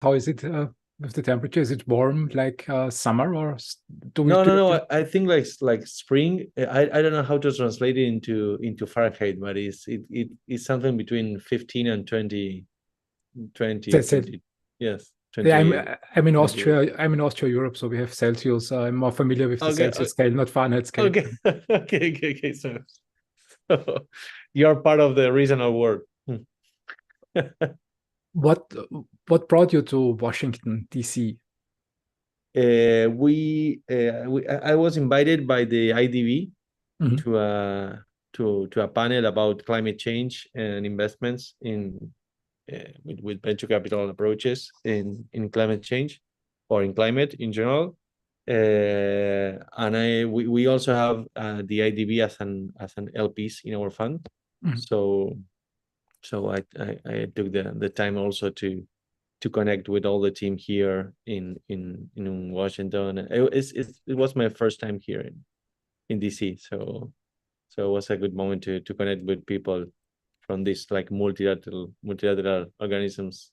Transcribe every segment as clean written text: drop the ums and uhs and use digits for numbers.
How is it with the temperature? Is it warm like summer, or do we No, do no, you have no. to? I think like spring. I don't know how to translate it into Fahrenheit, but it's something between 15 and 20 Say, 20. Yes, yeah, 28. I'm in 28. Austria. I'm in Austria, Europe, so we have Celsius. I'm more familiar with the Okay, Celsius scale, not Fahrenheit scale. okay, okay. So you're part of the regional world. What what brought you to Washington, D.C.? I was invited by the IDB Mhm. to a to a panel about climate change and investments in with venture capital approaches in climate change or in climate in general. And we also have the IDB as an LPs in our fund. Mhm. So I took the time also to connect with all the team here in Washington. It was my first time here in DC, so it was a good moment to connect with people from these like multilateral organisms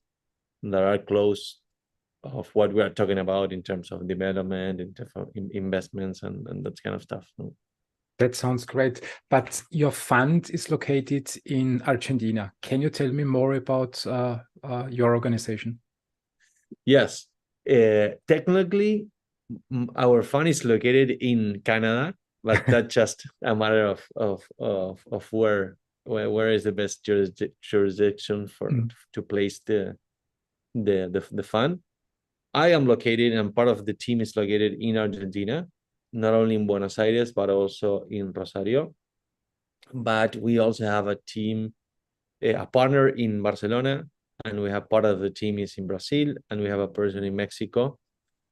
that are close of what we are talking about in terms of development, in terms of investments and that kind of stuff. That sounds great. But your fund is located in Argentina. Can you tell me more about your organization? Yes, technically, our fund is located in Canada, but that's just a matter of where is the best jurisdiction for Mm. to place the fund. I am located, and part of the team is located in Argentina, not only in Buenos Aires but also in Rosario. But we also have a team, a partner in Barcelona, and we have part of the team is in Brazil, and we have a person in Mexico.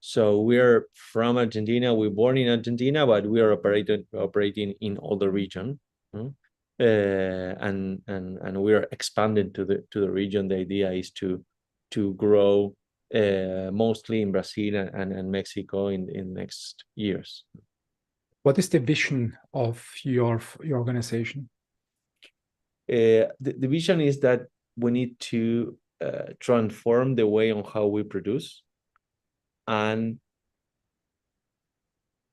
So we're from Argentina. We're born in Argentina, but we are operating in all the region. mm. And we are expanding to the region. The idea is to grow mostly in Brazil and Mexico in next years. What is the vision of your organization? The vision is that we need to transform the way on how we produce, and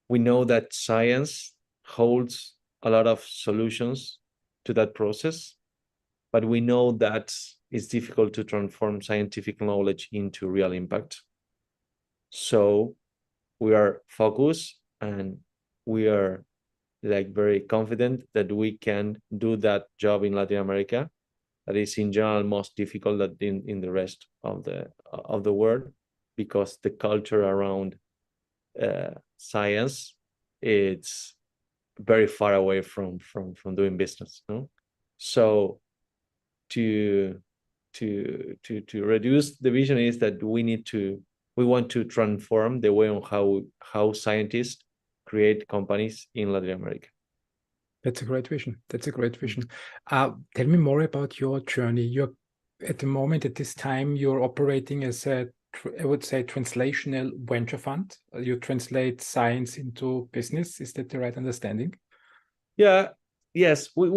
we know that science holds a lot of solutions to that process, but we know that it's difficult to transform scientific knowledge into real impact. So we are focused, and we are like very confident that we can do that job in Latin America. That is in general most difficult than in the rest of the world, because the culture around science, it's very far away from doing business. No? So to to reduce the vision is that we want to transform the way on how scientists create companies in Latin America. That's a great vision. That's a great vision. Tell me more about your journey. You're at the moment, at this time, you're operating as I would say, translational venture fund. You translate science into business. Is that the right understanding? Yeah, yes, we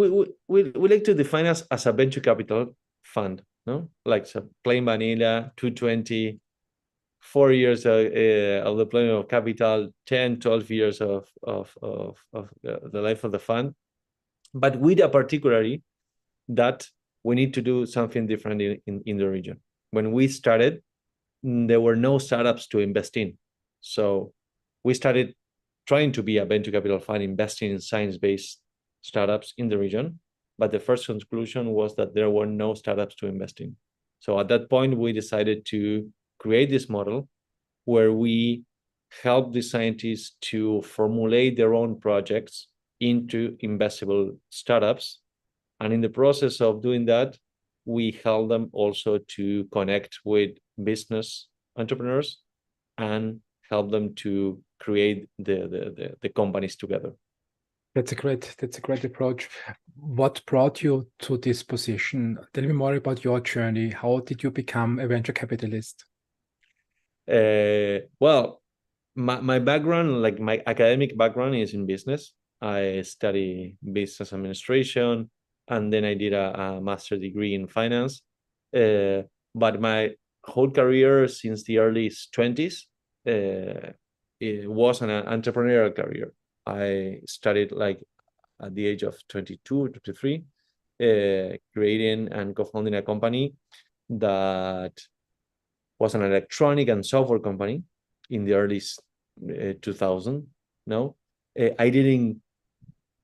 like to define us as a venture capital fund, no? Like so plain vanilla, 220, 4 years of deployment of capital, 10, 12 years of the life of the fund. But with a particularly that we need to do something different in the region. When we started, there were no startups to invest in. So we started trying to be a venture capital fund investing in science-based startups in the region. But the first conclusion was that there were no startups to invest in. So at that point, we decided to create this model where we help the scientists to formulate their own projects into investable startups. And in the process of doing that, we help them also to connect with business entrepreneurs and help them to create the companies together. That's a great approach. What brought you to this position? Tell me more about your journey. How did you become a venture capitalist? Well, my background, like my academic background, is in business. I study business administration, and then I did a master degree in finance. But whole career since the early 20s, it was an entrepreneurial career. I started like at the age of 22, 23, creating and co-founding a company that was an electronic and software company in the early 2000. No, I didn't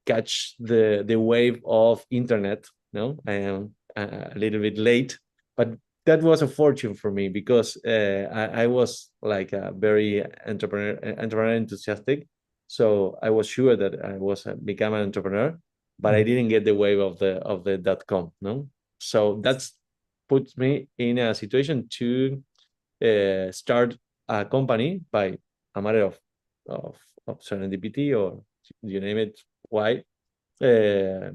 catch the wave of internet. No, I am a little bit late, but that was a fortune for me because I was like a very entrepreneur enthusiastic. So I was sure that I was become an entrepreneur, but I didn't get the wave of the .com. No, so that's puts me in a situation to start a company by a matter of serendipity, or you name it, why, that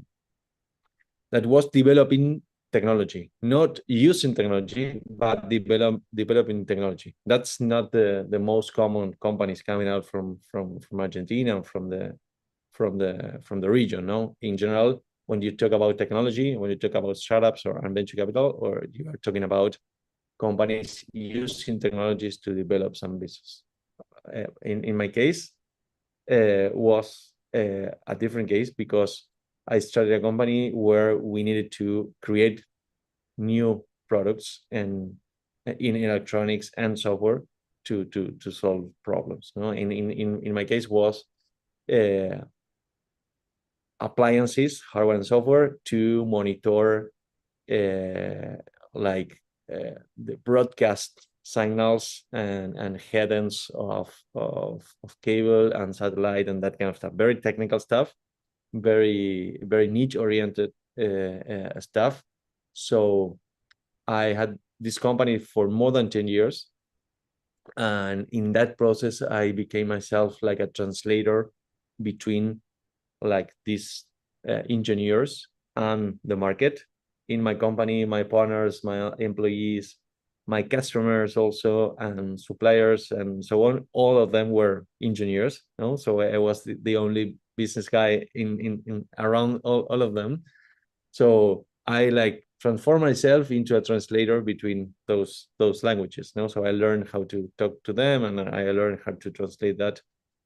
was developing technology, not using technology, but developing technology. That's not the most common companies coming out from Argentina and from the region. No, in general, when you talk about technology, when you talk about startups or venture capital, or you are talking about companies using technologies to develop some business. In my case, was a different case because I started a company where we needed to create new products and in electronics and software to solve problems. No, in my case was appliances, hardware and software to monitor like the broadcast signals and headings of cable and satellite and that kind of stuff. Very technical stuff, very niche oriented stuff. So I had this company for more than 10 years, and in that process I became myself like a translator between like these engineers and the market. In my company, my partners, my employees, my customers also, and suppliers and so on, all of them were engineers. No? So I was the only business guy in around all of them. So I like transform myself into a translator between those languages. No? So I learned how to talk to them, and I learned how to translate that.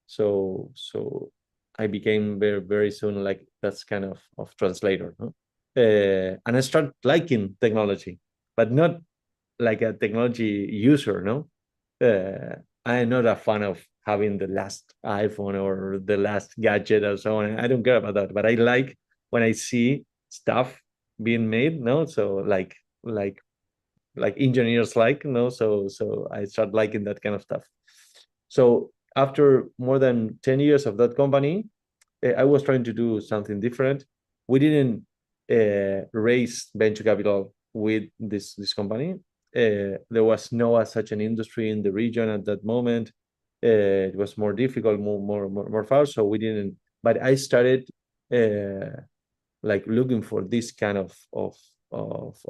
So I became very soon like that's kind of translator. No? And I started liking technology, but not like a technology user. No, I am not a fan of having the last iPhone or the last gadget or so on. I don't care about that, but I like when I see stuff being made. No, so like engineers like. No, so I start liking that kind of stuff. So after more than 10 years of that company, I was trying to do something different. We didn't raise venture capital with this company. There was no such an industry in the region at that moment. It was more difficult, more far. So we didn't. But I started like looking for this kind of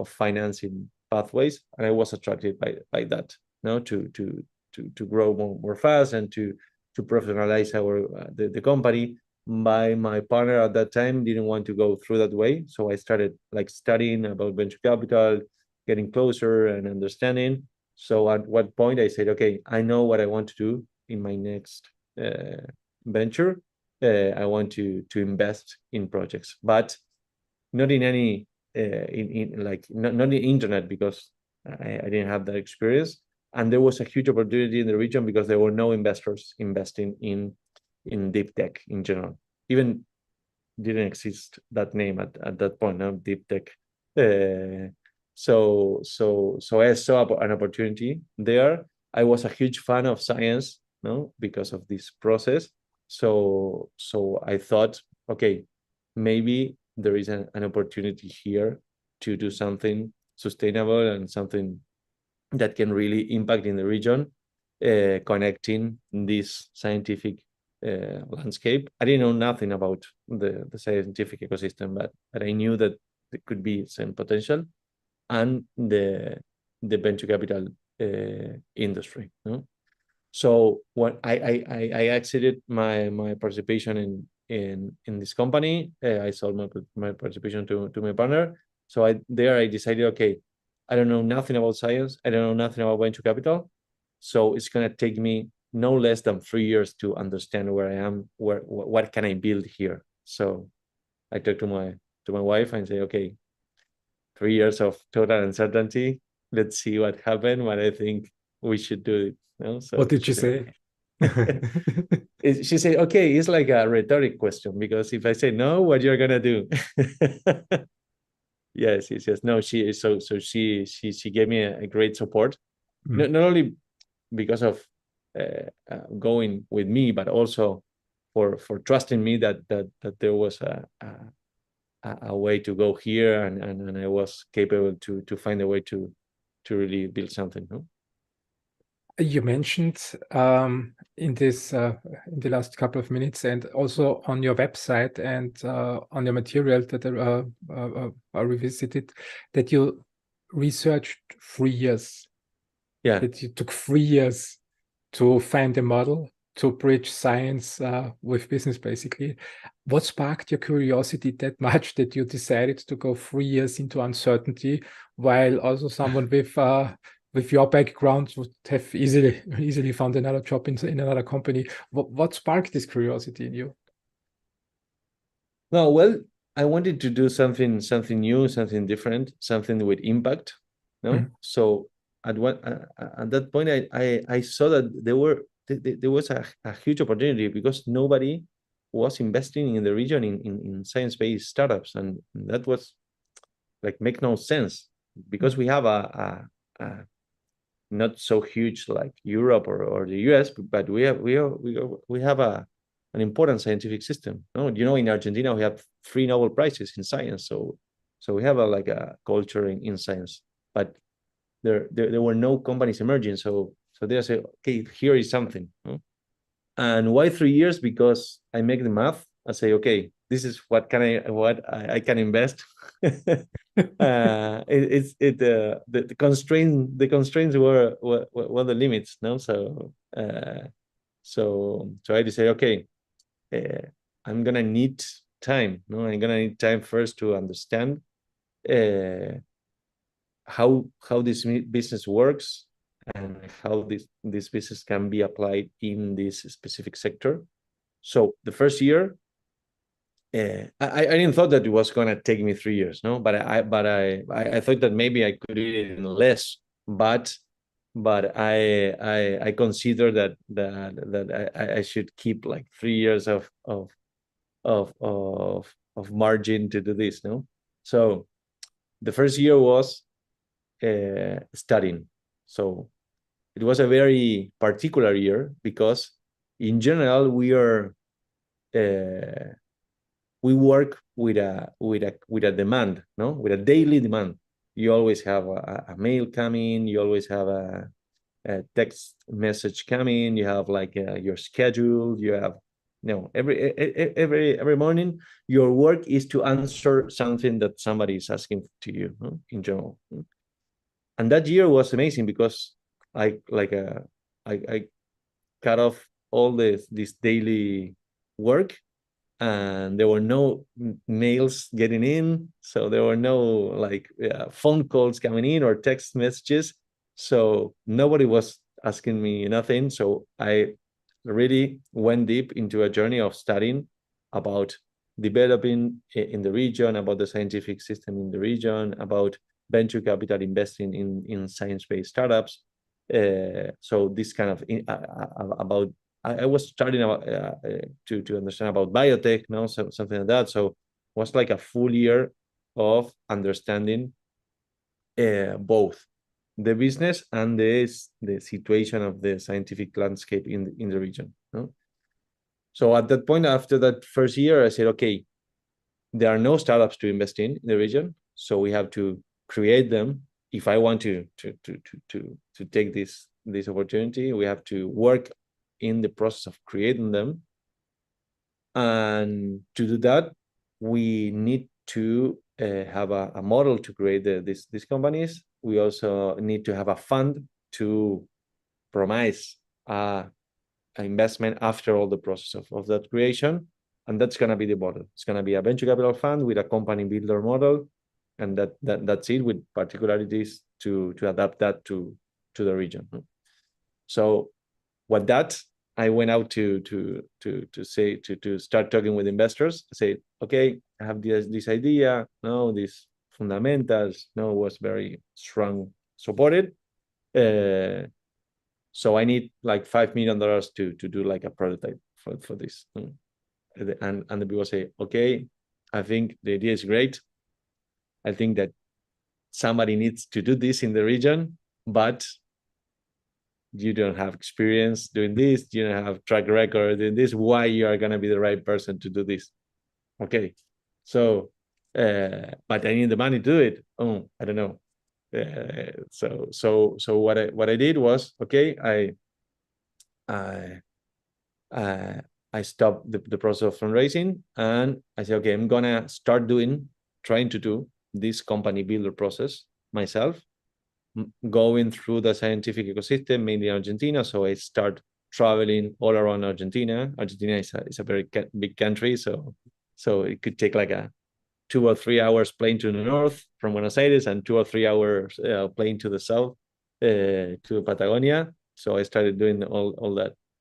financing pathways, and I was attracted by that. No, to grow more fast and to professionalize the company. My partner at that time didn't want to go through that way, so I started like studying about venture capital, getting closer and understanding. So at what point I said, okay, I know what I want to do in my next venture. I want to invest in projects, but not in any in like not in internet, because I didn't have that experience, and there was a huge opportunity in the region because there were no investors investing in deep tech in general. Even didn't exist that name at that point. Now deep tech. So I saw an opportunity there. I was a huge fan of science, no, because of this process. So I thought, okay, maybe there is an opportunity here to do something sustainable and something that can really impact in the region, connecting this scientific landscape. I didn't know nothing about the scientific ecosystem, but I knew that there could be some potential, and the venture capital industry. No? So when I exited my participation in this company, I sold my participation to my partner. So I decided, okay, I don't know nothing about science. I don't know nothing about venture capital. So it's going to take me no less than 3 years to understand where I am, what can I build here. So I talked to my wife and say, okay, 3 years of total uncertainty. Let's see what happened, but I think we should do it. No? So What did you say? she said, okay, it's like a rhetoric question, because if I say no, what you're gonna do? Yes. No, she gave me a great support. Not only because of going with me, but also for trusting me that there was a way to go here, and I was capable to find a way to really build something. No? You mentioned in the last couple of minutes, and also on your website and on your material that are revisited, that you researched 3 years. Yeah. That you took 3 years to find a model to bridge science with business, basically. What sparked your curiosity that much that you decided to go 3 years into uncertainty, while also someone with your background would have easily found another job in another company? What sparked this curiosity in you? No, well, I wanted to do something new, something different, something with impact. No, so at that point, I saw that there was a huge opportunity, because nobody was investing in the region in science-based startups, and that was like make no sense, because we have a not so huge like Europe or the US, but we have an important scientific system. No, in Argentina we have 3 Nobel Prizes in science, so we have a culture in science, but there were no companies emerging. So they say, okay, here is something. No? And why 3 years? Because I make the math. I say, okay, this is what I can invest. The constraints were the limits. No, so I decided, okay, I'm gonna need time. No, I'm gonna need time first to understand how this business works, and how this business can be applied in this specific sector. So the first year, I didn't thought that it was gonna take me 3 years, no, but I thought that maybe I could do it in less, but I consider that I should keep like 3 years of margin to do this, no. So the first year was studying. So it was a very particular year, because in general we work with a demand, no, with a daily demand. You always have a mail coming, you always have a text message coming, you have like your schedule, you have every morning your work is to answer something that somebody is asking to you, no? In general. And that year was amazing, because I cut off all this daily work, and there were no mails getting in, so there were no like phone calls coming in or text messages, so nobody was asking me nothing. So I really went deep into a journey of studying about developing in the region, about the scientific system in the region, about venture capital investing in science-based startups. So this kind of about I was starting about to understand about biotech, no, something like that. So it was like a full year of understanding both the business and the situation of the scientific landscape in the region. No? So at that point, after that first year, I said, okay, there are no startups to invest in the region, so we have to create them. If I want to take this opportunity, we have to work in the process of creating them. And to do that, we need to have a model to create these companies. We also need to have a fund to promise an investment after all the process of that creation. And that's going to be the model. It's going to be a venture capital fund with a company builder model. And that's it, with particularities to adapt that to the region. So what that I went out to start talking with investors. I say, okay, I have this idea. No, these fundamentals. No, was very strong supported. So I need like $5 million to do like a prototype for this. And the people say, okay, I think the idea is great. I think that somebody needs to do this in the region, but you don't have experience doing this, you don't have track record doing this, why you are going to be the right person to do this? Okay, so but I need the money to do it. Oh, I don't know. So what I did was, okay, I stopped the process of fundraising, and I said, okay, I'm gonna start trying to do this company builder process myself, going through the scientific ecosystem, mainly in Argentina. So I start traveling all around Argentina. Argentina is a very big country, so it could take like a 2 or 3 hours plane to the north from Buenos Aires and 2 or 3 hours plane to the south to Patagonia. So I started doing all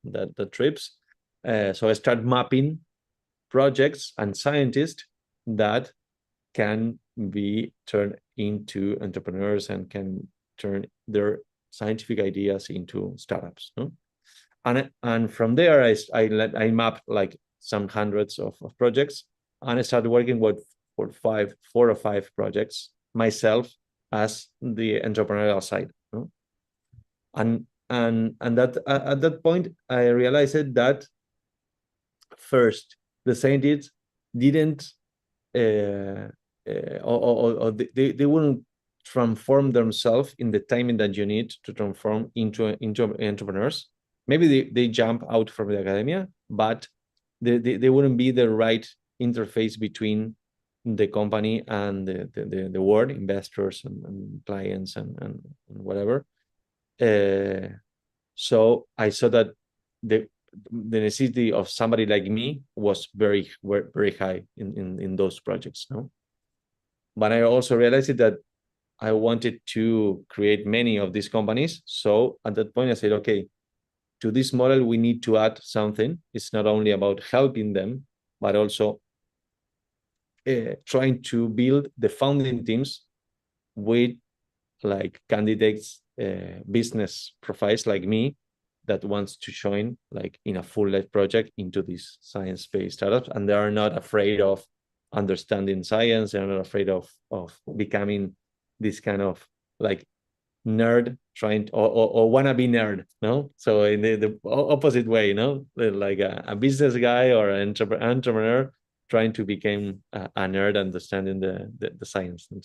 the trips. So I start mapping projects and scientists that can be turned into entrepreneurs and can turn their scientific ideas into startups. No? And from there, I mapped like some hundreds of projects, and I started working with 4 or 5 projects myself as the entrepreneurial side. No? And that at that point, I realized that first, the scientists didn't or they wouldn't transform themselves in the timing that you need to transform into entrepreneurs. Maybe they jump out from the academia, but they wouldn't be the right interface between the company and the world, investors and clients and whatever. So I saw that the necessity of somebody like me was very high in those projects. No, but I also realized that I wanted to create many of these companies. So at that point, I said, okay, to this model, we need to add something. It's not only about helping them, but also trying to build the founding teams with like candidates, business profiles like me that wants to join like in a full life project into these science-based startups, and they are not afraid of understanding science. They're not afraid of becoming this kind of like nerd trying to, or wannabe nerd, no? So in the opposite way, like a business guy or an entrepreneur trying to become a nerd, understanding the science. And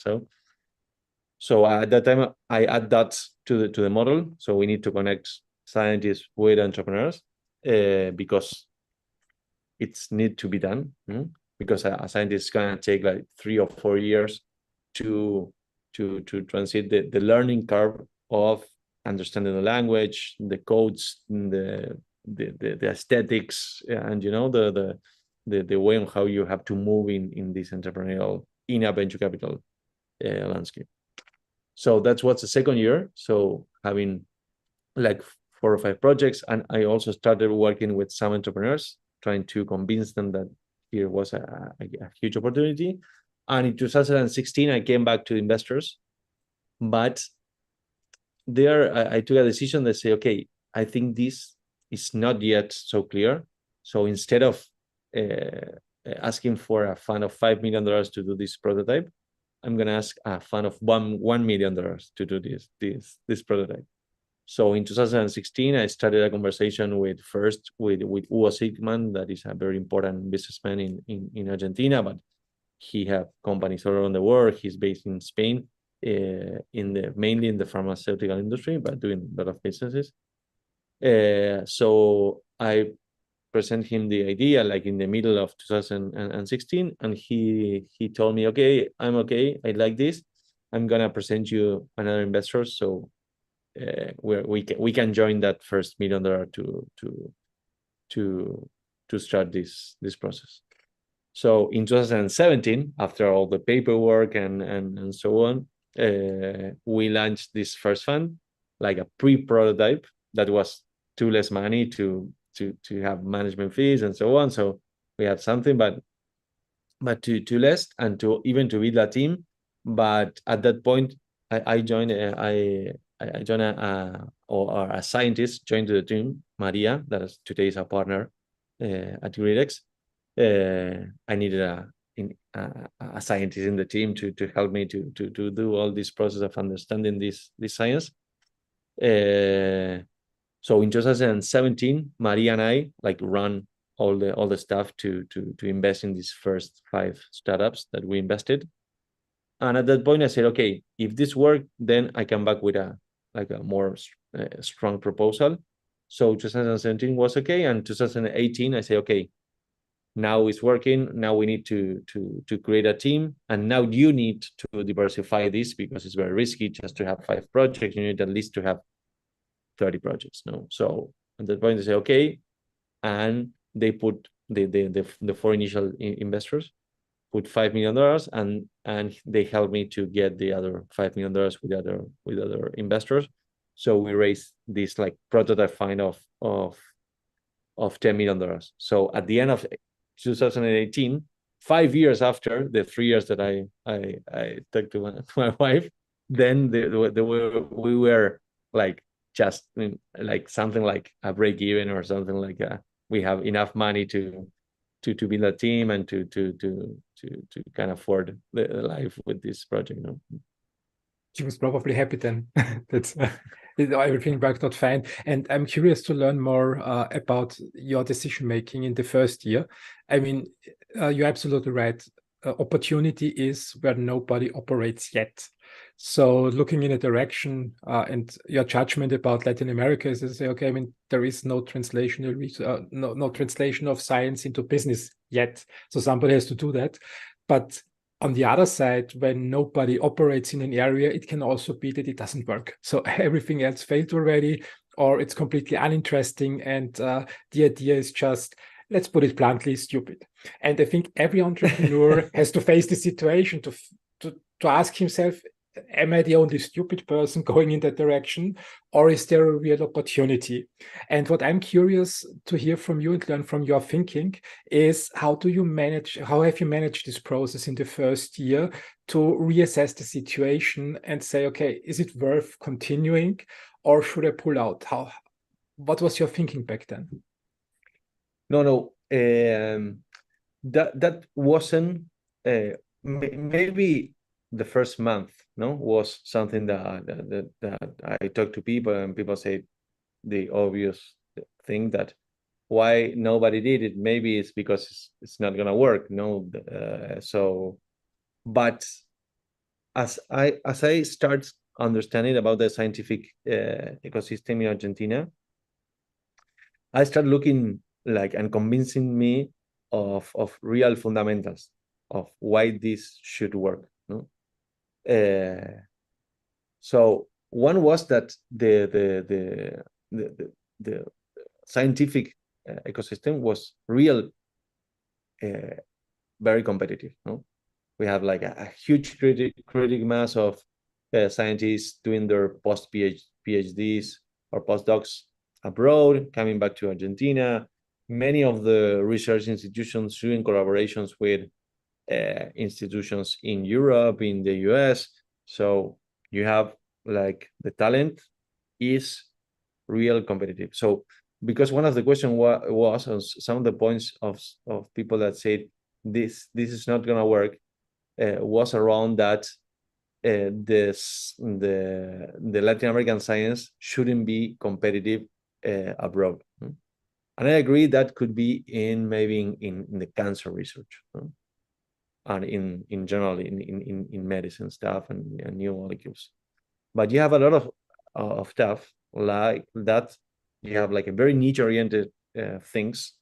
so at that time, I add that to the model. So we need to connect scientists with entrepreneurs because it's need to be done. Because a scientist is gonna take like 3 or 4 years to transit the learning curve of understanding the language, the codes, the aesthetics, and the way on how you have to move in this entrepreneurial in a venture capital landscape. So that's what's the second year. So having like 4 or 5 projects, and I also started working with some entrepreneurs, trying to convince them that here was a huge opportunity. And in 2016, I came back to investors, but there I took a decision that say, okay, I think this is not yet so clear. So instead of asking for a fund of $5 million to do this prototype, I'm going to ask a fund of $1 million to do this prototype. So in 2016, I started a conversation with Hugo Sigman, that is a very important businessman in Argentina, but he have companies all around the world. He's based in Spain, mainly in the pharmaceutical industry, but doing a lot of businesses. So I present him the idea like in the middle of 2016, and he told me, okay, I'm okay, I like this, I'm gonna present you another investor, so we can join that first $1 million to start this process. So in 2017, after all the paperwork and so on, we launched this first fund, like a pre-prototype that was too less money to have management fees and so on. So we had something, but too less, and to build a team. But at that point, I joined. I joined or a scientist joined the team, Maria, that is today is a partner at GRIDX. I needed a scientist in the team to help me to do all this process of understanding this science. So in 2017, Maria and I like run all the stuff to invest in these first 5 startups that we invested. And at that point, I said, okay, if this worked, then I come back with a more strong proposal. So 2017 was okay, and 2018 I say, okay, now it's working. Now we need to create a team, and now you need to diversify this because it's very risky just to have 5 projects. You need at least to have 30 projects. No, so at that point they say okay, and they put the 4 initial investors put $5 million, and they helped me to get the other $5 million with other investors. So we raised this like prototype fund of $10 million. So at the end of 2018, 5 years after the 3 years that I talked to my wife, then we were like just like something like a break even or something like that. We have enough money to build a team and to kind of afford the life with this project. You know? She was probably happy then. That's everything worked out fine. And I'm curious to learn more about your decision making in the first year. I mean, you're absolutely right. Opportunity is where nobody operates yet. So looking in a direction and your judgment about Latin America is to say, okay, I mean, there is no translation of science into business yet. So somebody has to do that. But on the other side, when nobody operates in an area, it can also be that it doesn't work. So everything else failed already, or it's completely uninteresting. And the idea is just, let's put it bluntly, stupid. And I think every entrepreneur has to face the situation to ask himself, am I the only stupid person going in that direction, or is there a real opportunity? And what I'm curious to hear from you and learn from your thinking is how have you managed this process in the first year to reassess the situation and say, okay, is it worth continuing or should I pull out? What was your thinking back then? No, that wasn't maybe the first month, no, was something that I talked to people, and people say the obvious thing that why nobody did it. Maybe it's because it's not gonna work. No, so, but as I start understanding about the scientific ecosystem in Argentina, I start looking like and convincing me of real fundamentals of why this should work. No? So one was that the scientific ecosystem was very competitive. No, we have like a huge critic mass of scientists doing their PhDs or postdocs abroad, coming back to Argentina. Many of the research institutions doing collaborations with institutions in Europe, in the US. So you have like the talent is real competitive. So because one of the questions was on some of the points of people that said this is not going to work was around that the Latin American science shouldn't be competitive abroad. And I agree that could be maybe in the cancer research. And in general in medicine stuff and new molecules, but you have a lot of stuff like that. You have like a very niche oriented things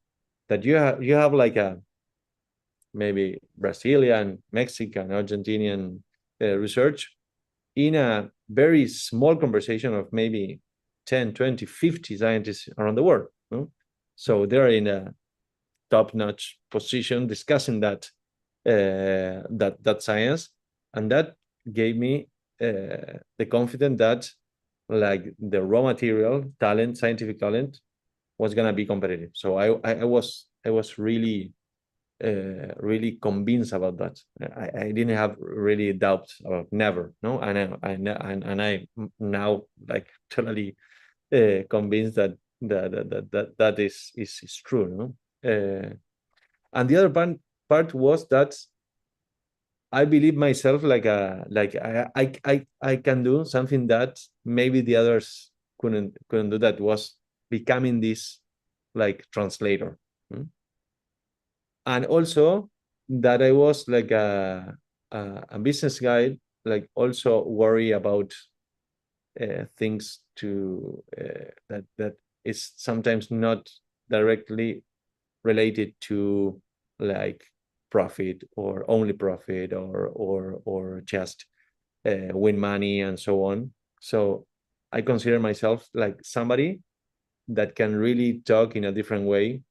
that you have like a maybe Brazilian, Mexican, Argentinian research in a very small conversation of maybe 10, 20, 50 scientists around the world. No? So they're in a top-notch position discussing that science, and that gave me the confidence that like the raw material talent, scientific talent, was gonna be competitive. So I was really really convinced about that. I didn't have really doubts about, never, no, and I now like totally convinced that that is true, no. And the other part was that I believe myself like I can do something that maybe the others couldn't do. That was becoming this like translator. And also that I was like a business guy, like also worry about things to that is sometimes not directly related to like profit or only profit or just win money and so on. So I consider myself like somebody that can really talk in a different way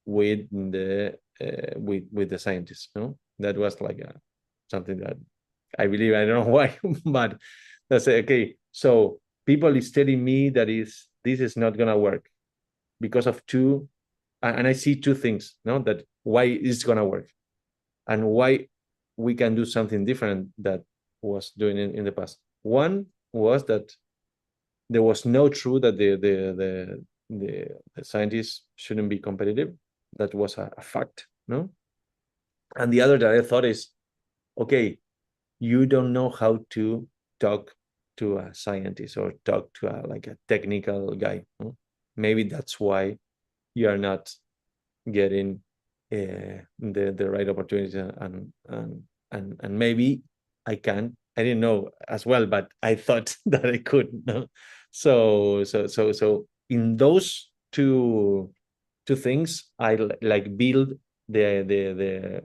with the scientists. No, that was like something that I believe, I don't know why, but that's okay. So people is telling me that this is not gonna work because of two, and I see two things. No, that why it's gonna work, and why we can do something different that was doing in the past. One was that there was no truth that the scientists shouldn't be competitive. That was a fact, no. And the other that I thought is, okay, you don't know how to talk to a scientist or talk to like a technical guy, no? Maybe that's why you are not getting the right opportunities, and maybe I didn't know as well, but I thought that I could, no? So in those two things, I like build the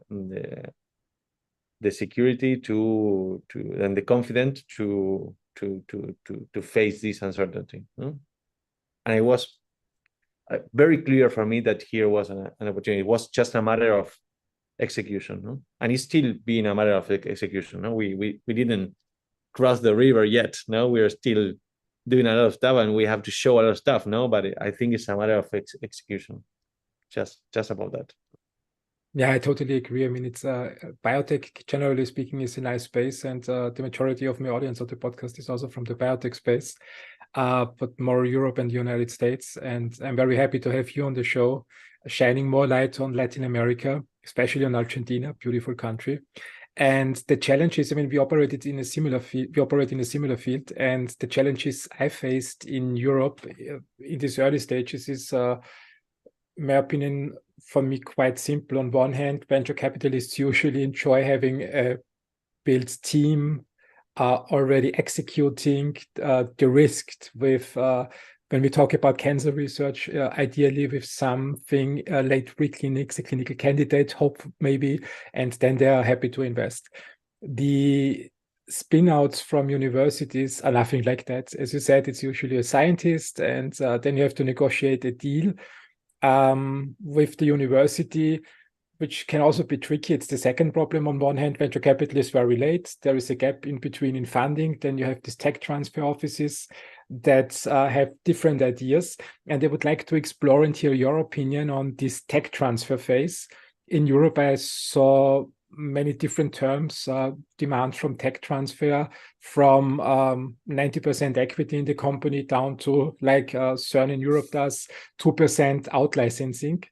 security to and the confidence to face this uncertainty, no? And it was very clear for me that here was an opportunity. It was just a matter of execution, no? And it's still being a matter of execution, no? We didn't cross the river yet, no? We are still doing a lot of stuff, and we have to show a lot of stuff, no? But I think it's a matter of execution, just about that. Yeah, I totally agree. I mean, it's biotech, generally speaking, is a nice space, and the majority of my audience of the podcast is also from the biotech space, but more Europe and the United States. And I'm very happy to have you on the show, shining more light on Latin America, especially on Argentina, beautiful country. And the challenges, I mean, we operated in a similar field. We operate in a similar field, and the challenges I faced in Europe in these early stages is, in my opinion, for me, quite simple. On one hand, venture capitalists usually enjoy having a built team already executing, de-risked with, when we talk about cancer research, ideally with something late preclinics, a clinical candidate, hope maybe, and then they are happy to invest. The spin-outs from universities are nothing like that. As you said, it's usually a scientist, and then you have to negotiate a deal with the university, which can also be tricky. It's the second problem. On one hand, venture capital is very late. There is a gap in between in funding. Then you have these tech transfer offices that have different ideas. And I would like to explore and hear your opinion on this tech transfer phase. In Europe, I saw many different terms, demand from tech transfer, from 90% equity in the company down to like CERN in Europe does, 2% out licensing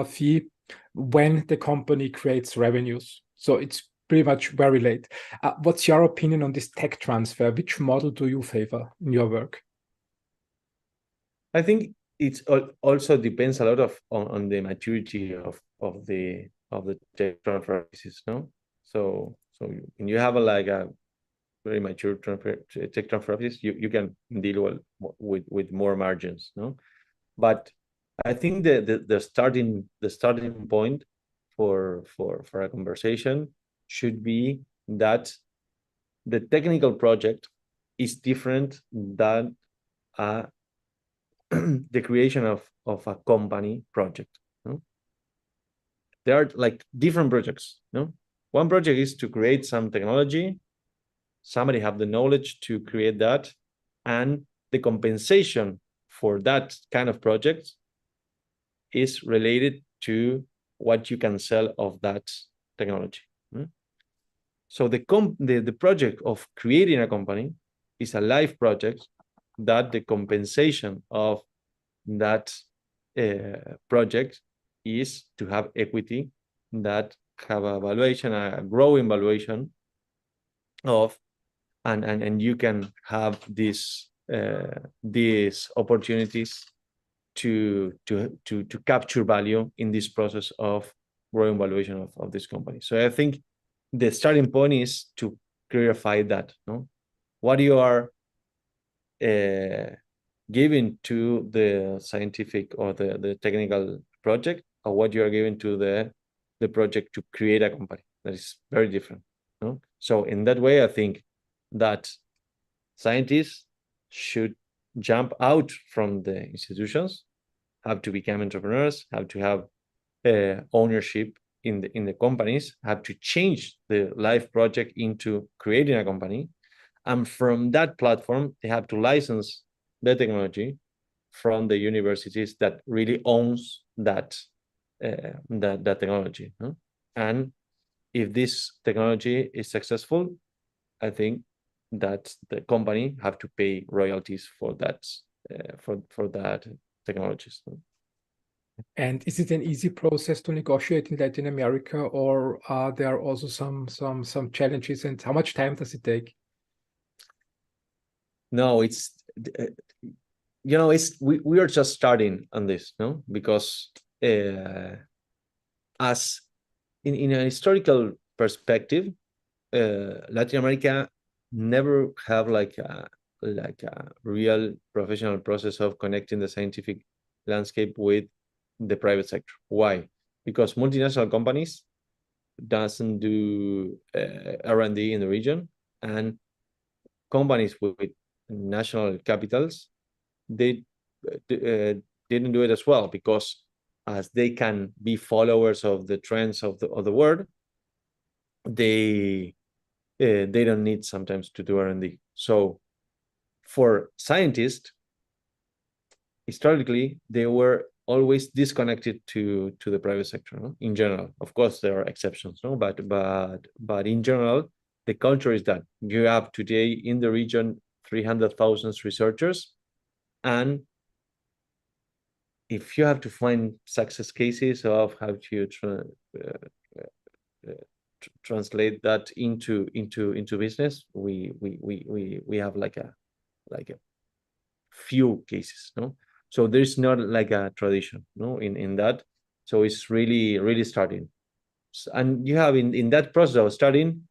fee when the company creates revenues. So it's pretty much very late. What's your opinion on this tech transfer? Which model do you favor in your work? I think it also depends a lot on the maturity of the tech transfer offices, no? So when you have like a very mature tech transfer office, you can deal with more margins, no? But I think the starting point for a conversation should be that the technical project is different than the creation of a company project, no? There are like different projects, no? One project is to create some technology. Somebody have the knowledge to create that, and the compensation for that kind of project is related to what you can sell of that technology. So the project of creating a company is a live project that the compensation of that project is to have equity that have a valuation, a growing valuation of, and you can have these opportunities to capture value in this process of growing valuation of this company. So I think the starting point is to clarify that, no? What you are giving to the scientific or the technical project, or what you are giving to the project to create a company. That is very different, no? So in that way, I think that scientists should jump out from the institutions, have to become entrepreneurs, have to have ownership in the companies, have to change the live project into creating a company, and from that platform they have to license the technology from the universities that really owns that technology, huh? And if this technology is successful, I think that the company have to pay royalties for that for that technologies. And is it an easy process to negotiate in Latin America, or are there also some challenges, and how much time does it take? No, it's it's we are just starting on this, no? Because as in a historical perspective, Latin America never have like a real professional process of connecting the scientific landscape with the private sector. Why? Because multinational companies doesn't do R&D in the region, and companies with national capitals, they didn't do it as well, because as they can be followers of the trends of the world, they don't need sometimes to do R&D. So for scientists, historically, they were always disconnected to the private sector, no? In general. Of course, there are exceptions, no? But in general, the culture is that you have today in the region 300,000 researchers, and if you have to find success cases of how to translate that into business, we have like a few cases, no? So there's not like a tradition, no, in that. So it's really starting, and you have in that process of starting,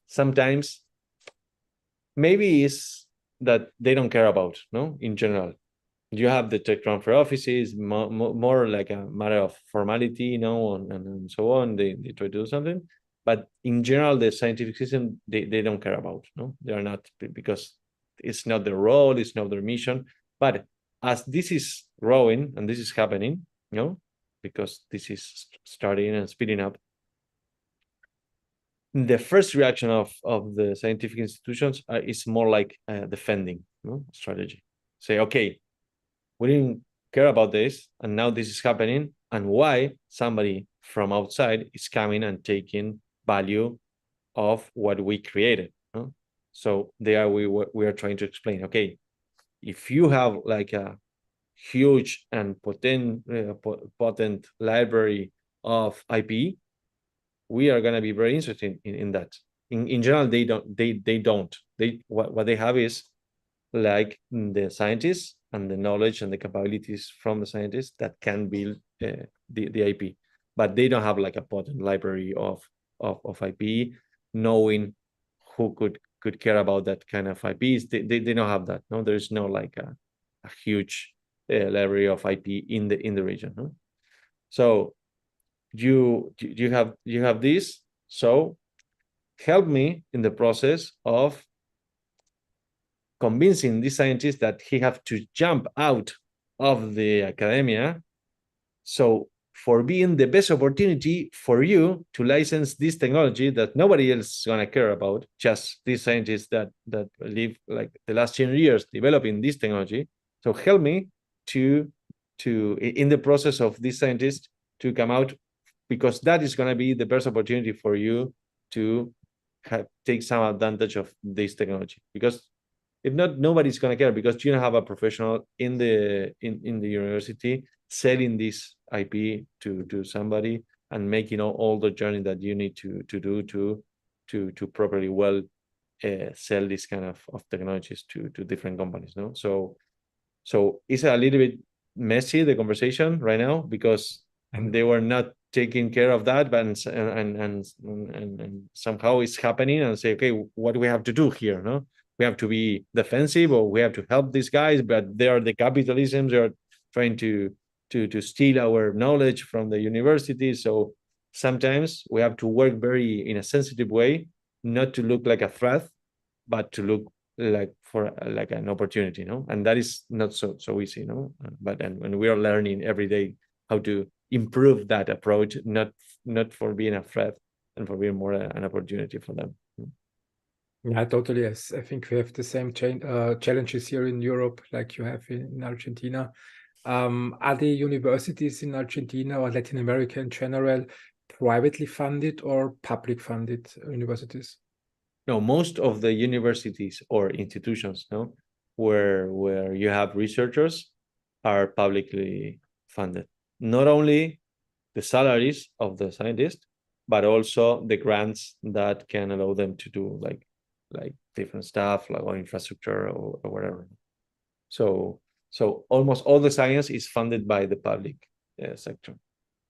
sometimes maybe it's that they don't care about, no, in general. You have the tech transfer offices, more like a matter of formality, you know, and so on. They try to do something, but in general, the scientific system, they don't care about, no, they are not, because it's not their role, it's not their mission. But as this is growing and this is happening, you know, because this is starting and speeding up, the first reaction of the scientific institutions is more like defending, no, strategy. Say, okay, we didn't care about this, and now this is happening, and why somebody from outside is coming and taking value of what we created, no? So there we are trying to explain, okay, if you have like a huge and potent library of IP, we are going to be very interested in that. In general, they don't. What they have is like the scientists and the knowledge and the capabilities from the scientists that can build the IP, but they don't have like a potent library of IP, knowing who could care about that kind of IPs. They don't have that. No, there's no like a huge library of IP in the region. No? So you have this. So help me in the process of convincing this scientist that he have to jump out of the academia, so for being the best opportunity for you to license this technology that nobody else is gonna care about, just these scientists that live like the last 10 years developing this technology. So help me to in the process of these scientists to come out, because that is gonna be the best opportunity for you to take some advantage of this technology. Because if not, nobody's gonna care, because you don't have a professional in the university selling this IP to somebody and making all the journey that you need to do to properly well sell this kind of technologies to different companies. No, so it's a little bit messy, the conversation right now, because they were not taking care of that, but and somehow it's happening, and say, okay, what do we have to do here? No, we have to be defensive, or we have to help these guys, but they are the capitalisms, they are trying to steal our knowledge from the university. So sometimes we have to work very in a sensitive way, not to look like a threat, but to look like for like an opportunity, no? And that is not so easy, no? But and we are learning every day how to improve that approach, not for being a threat, and for being more an opportunity for them. Yeah, totally. Yes, I think we have the same challenges here in Europe, like you have in Argentina. Are the universities in Argentina or Latin America in general privately funded or public funded universities? No, most of the universities or institutions, no, where you have researchers are publicly funded. Not only the salaries of the scientists, but also the grants that can allow them to do like different stuff, like or infrastructure or whatever. So almost all the science is funded by the public sector.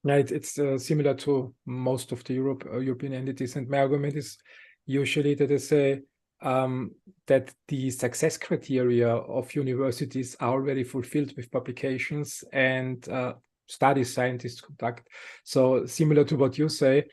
Yeah, it's similar to most of the European entities. And my argument is usually that I say that the success criteria of universities are already fulfilled with publications and studies scientists conduct. So similar to what you say,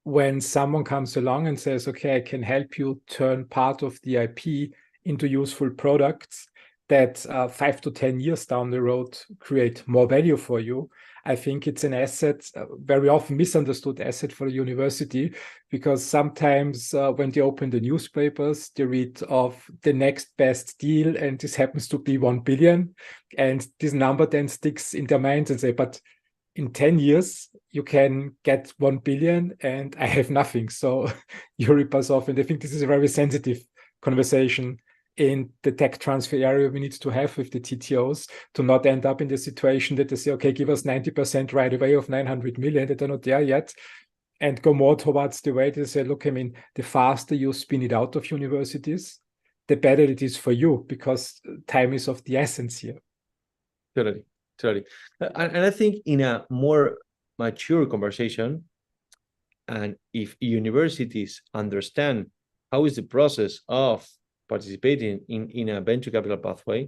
when someone comes along and says, okay, I can help you turn part of the IP into useful products that 5 to 10 years down the road create more value for you, I think it's an asset, very often misunderstood asset for a university, because sometimes when they open the newspapers, they read of the next best deal, and this happens to be 1 billion. And this number then sticks in their minds and say, but in 10 years, you can get 1 billion and I have nothing. So you rip us off. And I think this is a very sensitive conversation in the tech transfer area we need to have with the TTOs, to not end up in the situation that they say, okay, give us 90% right away of 900 million, that are not there yet, and go more towards the way they say, look, I mean, the faster you spin it out of universities, the better it is for you, because time is of the essence here. Totally. And I think in a more mature conversation, and if universities understand how is the process of participating in a venture capital pathway,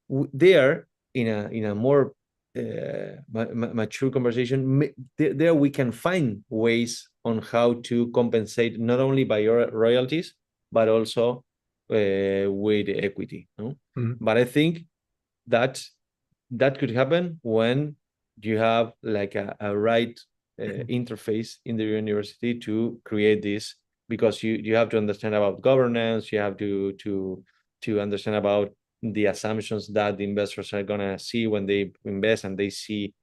they are in a more mature conversation. There we can find ways on how to compensate not only by your royalties, but also with equity. No? Mm-hmm. But I think that could happen when you have like a right interface in the university to create this, because you have to understand about governance, you have to understand about the assumptions that the investors are gonna see when they invest, and they see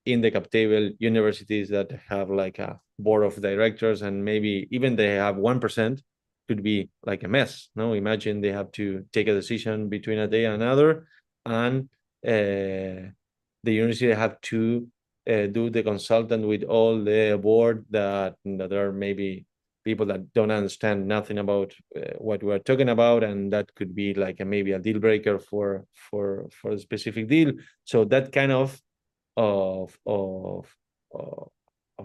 in the cap table universities that have like a board of directors, and maybe even they have 1%, could be like a mess. No, imagine they have to take a decision between a day and another, and the university have to do the consultant with all the board that are maybe people that don't understand nothing about what we're talking about, and that could be like maybe a deal breaker for a specific deal. So that kind of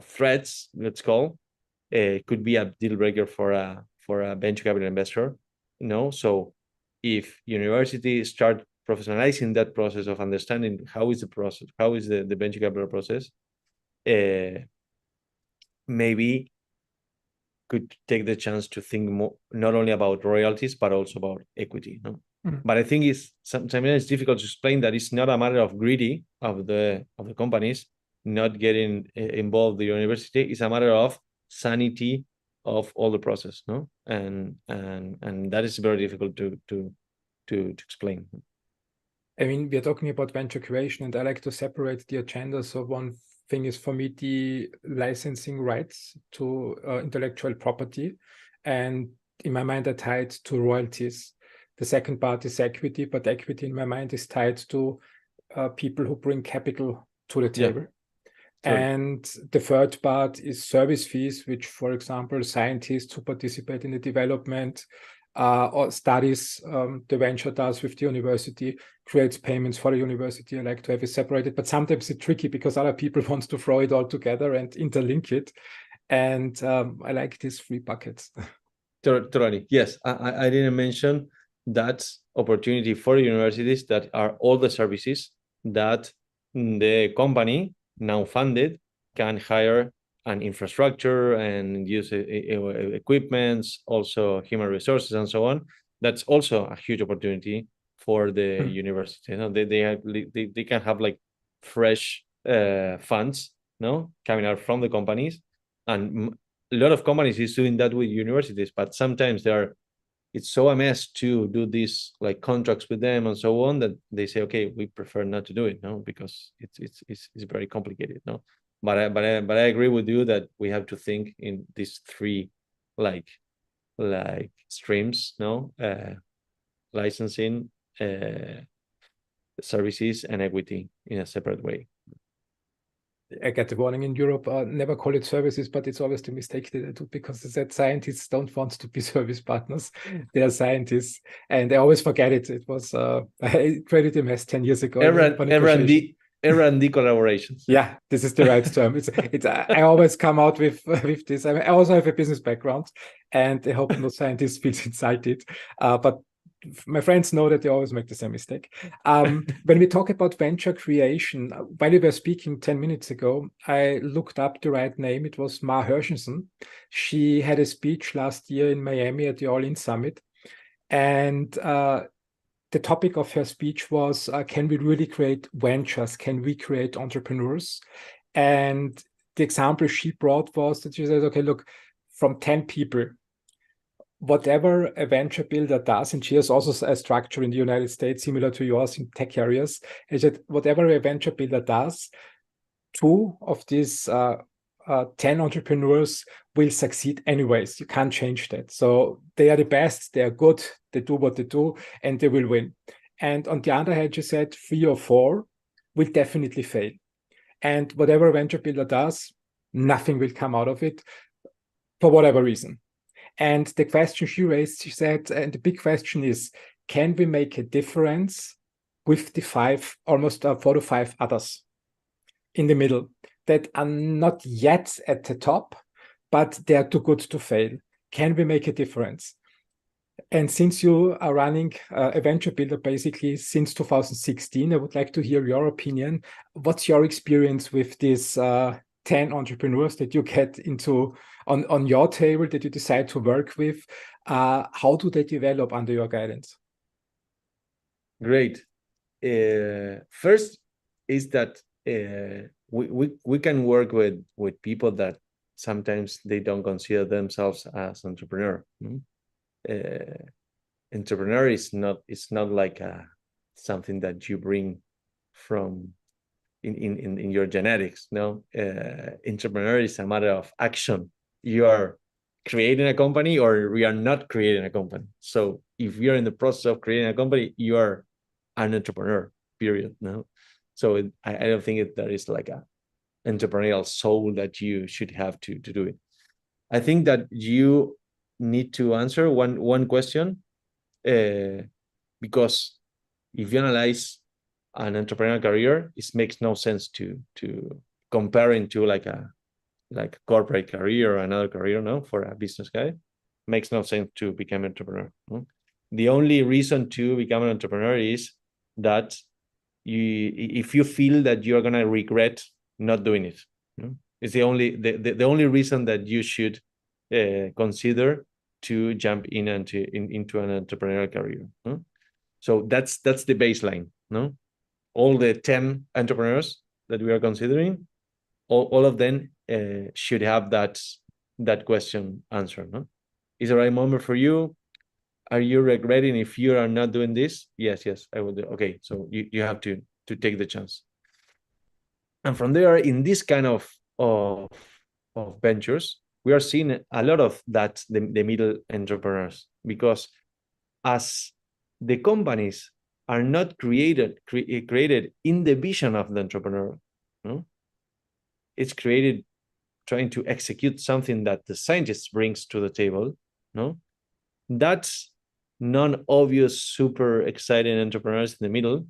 threats, let's call, could be a deal breaker for a venture capital investor. So if universities start professionalizing that process of understanding how is the process, how is the venture capital process, maybe could take the chance to think more, not only about royalties, but also about equity. No? Mm-hmm. But I think sometimes it's difficult to explain that it's not a matter of greedy of the companies, not getting involved in the university. It's a matter of sanity of all the process, no? And that is very difficult to explain. I mean, we're talking about venture creation, and I like to separate the agenda. So one thing is for me the licensing rights to intellectual property, and in my mind are tied to royalties. The second part is equity, but equity in my mind is tied to people who bring capital to the table. And the third part is service fees, which, for example, scientists who participate in the development or studies the venture does with the university creates payments for the university. I like to have it separated, but sometimes it's tricky because other people want to throw it all together and interlink it. And I like these three buckets. Totally. Yes, I didn't mention that opportunity for universities that are all the services that the company now funded can hire an infrastructure and use equipments, also human resources and so on. That's also a huge opportunity for the university. You know, they can have like fresh funds, no, coming out from the companies, and a lot of companies is doing that with universities, but sometimes it's so a mess to do these like contracts with them and so on that they say, okay, we prefer not to do it, no, because it's very complicated, no. But I agree with you that we have to think in these three like streams, no, licensing, services, and equity in a separate way. I get the warning in Europe, never call it services, but it's always the mistake that I do, because they said scientists don't want to be service partners. They are scientists, and I always forget it. It was, I created a mess 10 years ago. R&D collaborations. Yeah, this is the right term. It's. I always come out with this. I also have a business background, and I hope no scientist feels insulted. But my friends know that they always make the same mistake. When we talk about venture creation, while we were speaking 10 minutes ago, I looked up the right name. It was Ma Hershenson. She had a speech last year in Miami at the All In Summit. And the topic of her speech was, can we really create ventures? Can we create entrepreneurs? And the example she brought was that she said, okay, look, from 10 people, whatever a venture builder does, and she has also a structure in the United States similar to yours in tech areas, is that whatever a venture builder does, 2 of these 10 entrepreneurs will succeed anyways. You can't change that. So they are the best, they are good, they do what they do, and they will win. And on the other hand, she said 3 or 4 will definitely fail. And whatever a venture builder does, nothing will come out of it for whatever reason. And the question she raised, she said, and the big question is, can we make a difference with the almost 4 to 5 others in the middle that are not yet at the top, but they are too good to fail? Can we make a difference? And since you are running a venture builder basically since 2016, I would like to hear your opinion. What's your experience with these 10 entrepreneurs that you get into on your table, that you decide to work with? How do they develop under your guidance? Great. First is that we can work with people that sometimes they don't consider themselves as entrepreneur. Entrepreneur is not like something that you bring from in your genetics. No, entrepreneur is a matter of action. You are creating a company or we are not creating a company. So if you're in the process of creating a company, you are an entrepreneur, period. No, so I don't think there is like a entrepreneurial soul that you should have to do it. I think that you need to answer one question, because if you analyze an entrepreneurial career, it makes no sense to comparing to like a corporate career or another career. No, for a business guy, makes no sense to become an entrepreneur. No? The only reason to become an entrepreneur is that if you feel that you're gonna regret not doing it. No? It's the only reason that you should consider to jump into an entrepreneurial career. No? So that's the baseline. No, all the 10 entrepreneurs that we are considering, all of them should have that question answered. No, is the right moment for you? Are you regretting if you are not doing this? Yes, I will do. Okay, so you have to take the chance. And from there, in this kind of ventures, we are seeing a lot of that, the middle entrepreneurs, because as the companies are not created in the vision of the entrepreneur, no? It's created trying to execute something that the scientist brings to the table, no? That's non-obvious, super exciting entrepreneurs in the middle.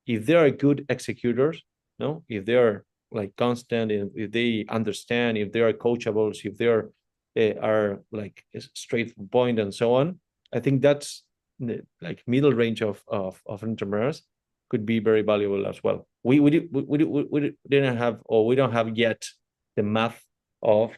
If they are good executors, no, if they are like constant, if they understand, if they are coachables, if they are like straight point and so on, I think that's the like middle range of entrepreneurs could be very valuable as well. We didn't have, or we don't have yet the math of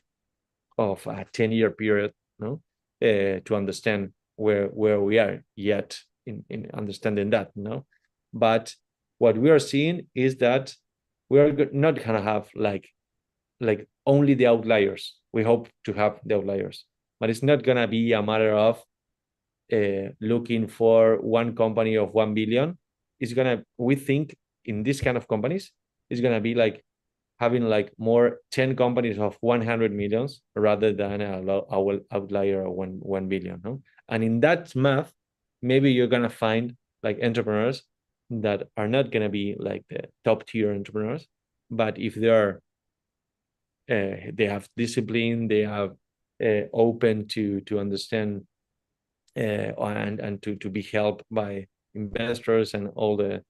a 10-year period, no, to understand where we are yet in understanding that, no. But what we are seeing is that we are not gonna have like only the outliers. We hope to have the outliers, but it's not gonna be a matter of looking for one company of 1 billion. It's gonna, we think in this kind of companies, it's gonna be like having like more 10 companies of 100 millions rather than a outlier of 1 billion, no? And in that math, maybe you're gonna find like entrepreneurs that are not gonna be like the top tier entrepreneurs, but if they are, they have discipline, they have open to understand and to be helped by investors and all the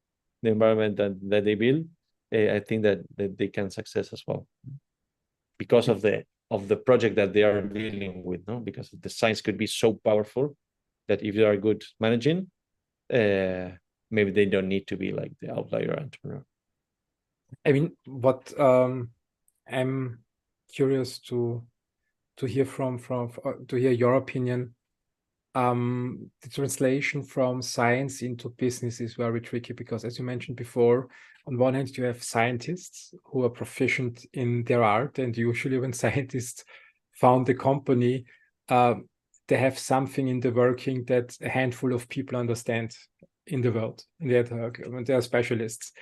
environment that they build. I think that they can success as well because of the project that they are dealing with, no? Because the science could be so powerful that if you are good managing, maybe they don't need to be like the outlier entrepreneur. I mean, what I'm curious to hear to hear your opinion. The translation from science into business is very tricky because, as you mentioned before, on one hand, you have scientists who are proficient in their art, and usually when scientists found a company, they have something in the working that a handful of people understand in the world. They are specialists.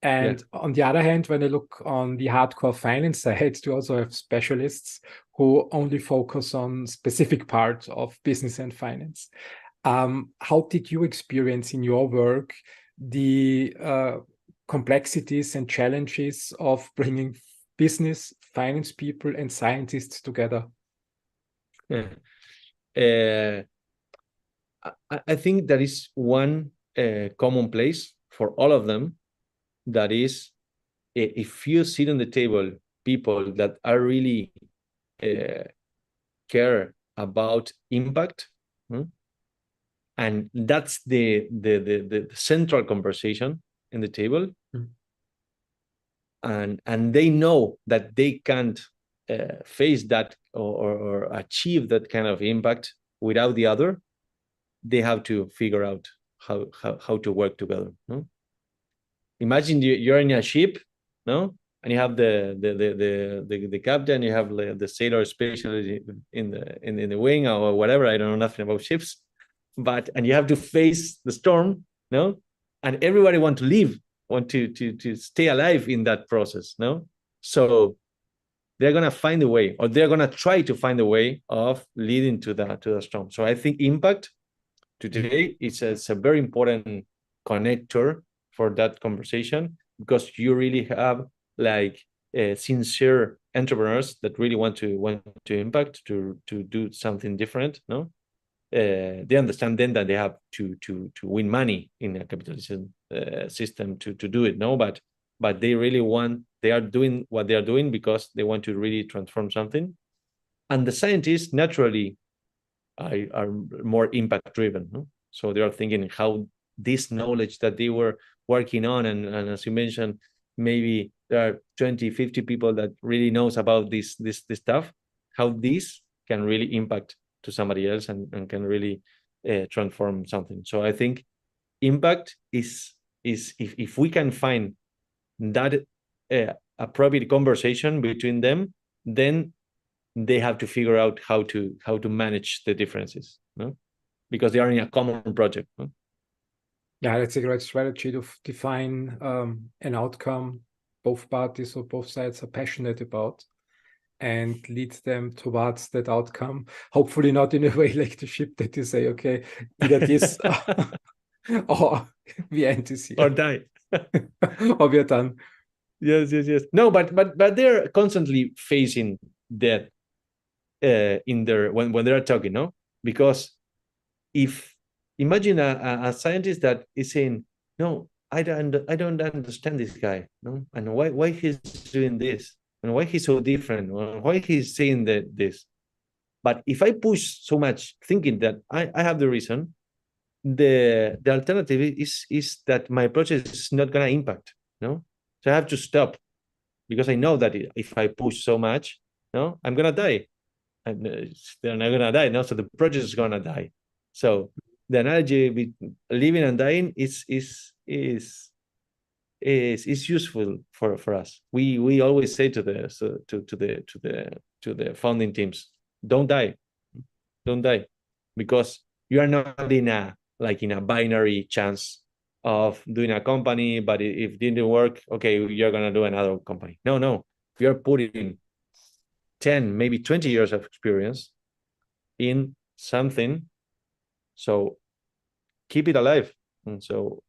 And on the other hand, when I look on the hardcore finance side, you also have specialists who only focus on specific parts of business and finance. How did you experience in your work the complexities and challenges of bringing business, finance people, and scientists together? I think that is one common place for all of them. That is, if you sit on the table people that are really care about impact, and that's the central conversation in the table, and they know that they can't face that or achieve that kind of impact without the other, they have to figure out how to work together, no? Imagine you're in a ship, no, and you have the captain, you have the sailor specialist in the wing or whatever. I don't know nothing about ships, and you have to face the storm, no, and everybody want to stay alive in that process, no. So they're gonna find a way, or they're gonna try to find a way of leading to the storm. So I think impact today is a very important connector for that conversation, because you really have like sincere entrepreneurs that really want to impact, to do something different, no. They understand then that they have to win money in a capitalism system to do it, no, but they really they are doing what they are doing because they want to really transform something. And the scientists naturally are more impact driven, no? So they are thinking how this knowledge that they were working on, and as you mentioned, maybe there are 20-50 people that really knows about this stuff, how this can really impact to somebody else and can really transform something. So I think impact is if we can find that a private conversation between them, then they have to figure out how to manage the differences, no? Because they are in a common project. No? Yeah, that's a great strategy to define an outcome both parties or both sides are passionate about and lead them towards that outcome. Hopefully not in a way like the ship that you say, okay, either this or we end this Or here die. or we are done. Yes. No, but they're constantly facing that in their when they're talking, no? Because if imagine a scientist that is saying, no, I don't understand this guy, no, and why he's doing this, and why he's so different, or why he's saying that this. But if I push so much, thinking that I have the reason, the alternative is that my project is not gonna impact, no. So I have to stop because I know that if I push so much, no, I'm gonna die. And they're not gonna die, no. So the project is gonna die. So the analogy between living and dying is useful for us. We always say to the founding teams, don't die, because you are not in a binary chance of doing a company, but if it didn't work, okay, you're gonna do another company. No, you're putting 10, maybe 20 years of experience in something, so keep it alive. And so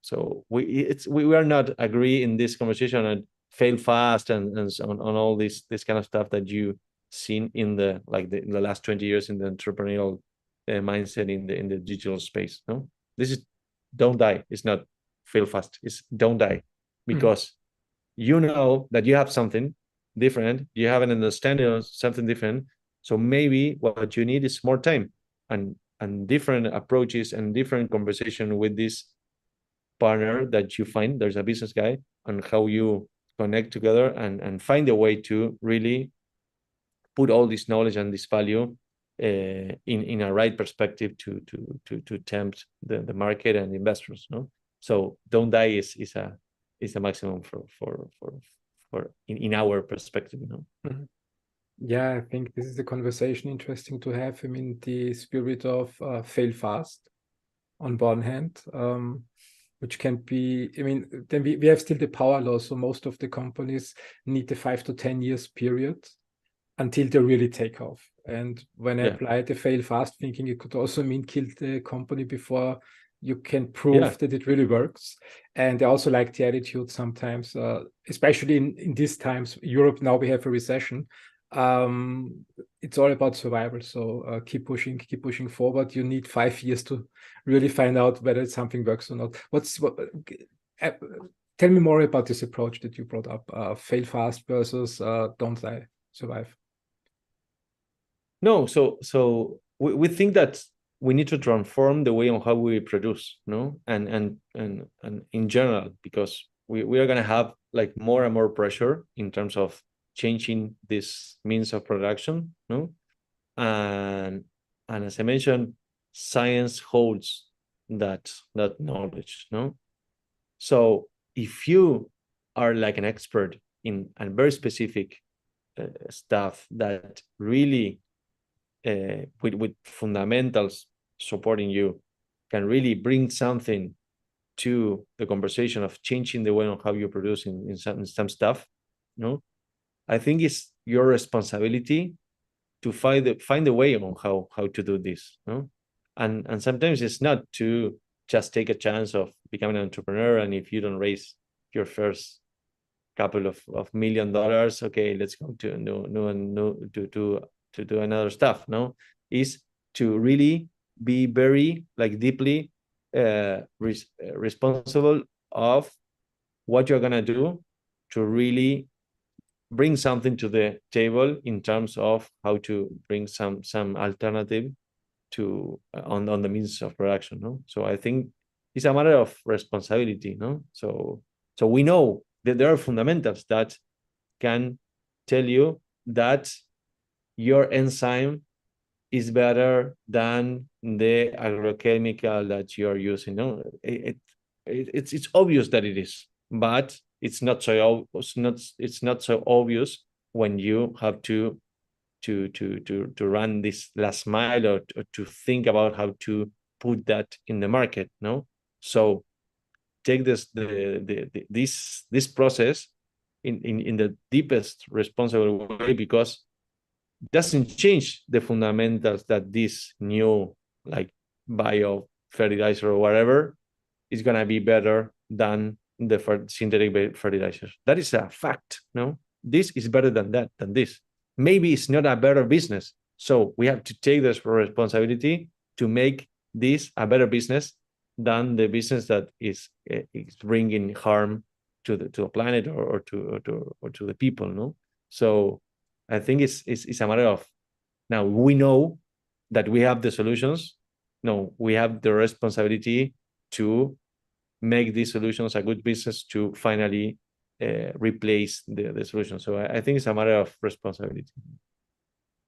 we are not agree in this conversation and fail fast and on all this kind of stuff that you seen in the last 20 years in the entrepreneurial mindset in the digital space. No, this is don't die. It's not fail fast. It's don't die, because you know that you have something different. You have an understanding of something different. So maybe what you need is more time and different approaches and different conversation with this partner that you find. There's a business guy, and how you connect together and find a way to really put all this knowledge and this value in a right perspective to tempt the market and investors. No, so don't die is a maximum for in our perspective. You know. Yeah, I think this is a conversation interesting to have. I mean, the spirit of fail fast on one hand, which can be, I mean, then we have still the power law. So most of the companies need the 5 to 10 years period until they really take off. And when I apply the fail fast thinking, it could also mean kill the company before you can prove that it really works. And I also like the attitude sometimes, especially in these times, Europe, now we have a recession. It's all about survival. So keep pushing forward. You need 5 years to really find out whether something works or not. Tell me more about this approach that you brought up, fail fast versus don't die, survive. No, so we think that we need to transform the way on how we produce, no, and in general, because we are gonna have like more and more pressure in terms of changing this means of production, no, and as I mentioned, science holds that knowledge, no. So if you are like an expert in a very specific stuff that really with fundamentals supporting you can really bring something to the conversation of changing the way on how you produce in some stuff, no, I think it's your responsibility to find a way on how to do this, no, and sometimes it's not to just take a chance of becoming an entrepreneur, and if you don't raise your first couple of $1 million, okay, let's go to do another stuff. No, is to really be very like deeply responsible of what you're gonna do to really bring something to the table in terms of how to bring some alternative to on the means of production. No, so I think it's a matter of responsibility. No, so we know that there are fundamentals that can tell you that your enzyme is better than the agrochemical that you are using. No, it's obvious that it is, but it's not so obvious when you have to run this last mile, or to think about how to put that in the market. No, so take this process in the deepest responsible way, because it doesn't change the fundamentals that this new, like, bio fertilizer or whatever is gonna be better than the synthetic fertilizers. That is a fact. No, this is better than this. Maybe it's not a better business, so we have to take this responsibility to make this a better business than the business that is bringing harm to the planet, or to the people. No, so I think it's a matter of, now we know that we have the solutions. No, we have the responsibility to make these solutions a good business, to finally replace the solution. So I think it's a matter of responsibility.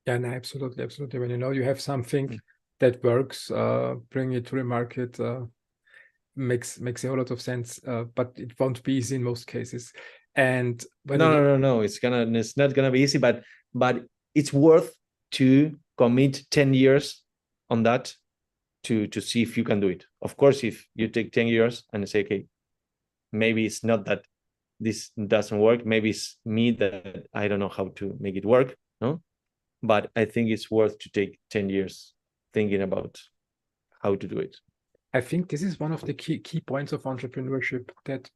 Yeah, no, absolutely. When you know you have something that works, bring it to the market, makes a whole lot of sense, but it won't be easy in most cases. And no, it's not gonna be easy, but it's worth to commit 10 years on that, to see if you can do it. Of course, if you take 10 years and say, okay, maybe it's not that this doesn't work, maybe it's me that I don't know how to make it work. No, but I think it's worth to take 10 years thinking about how to do it. I think this is one of the key points of entrepreneurship that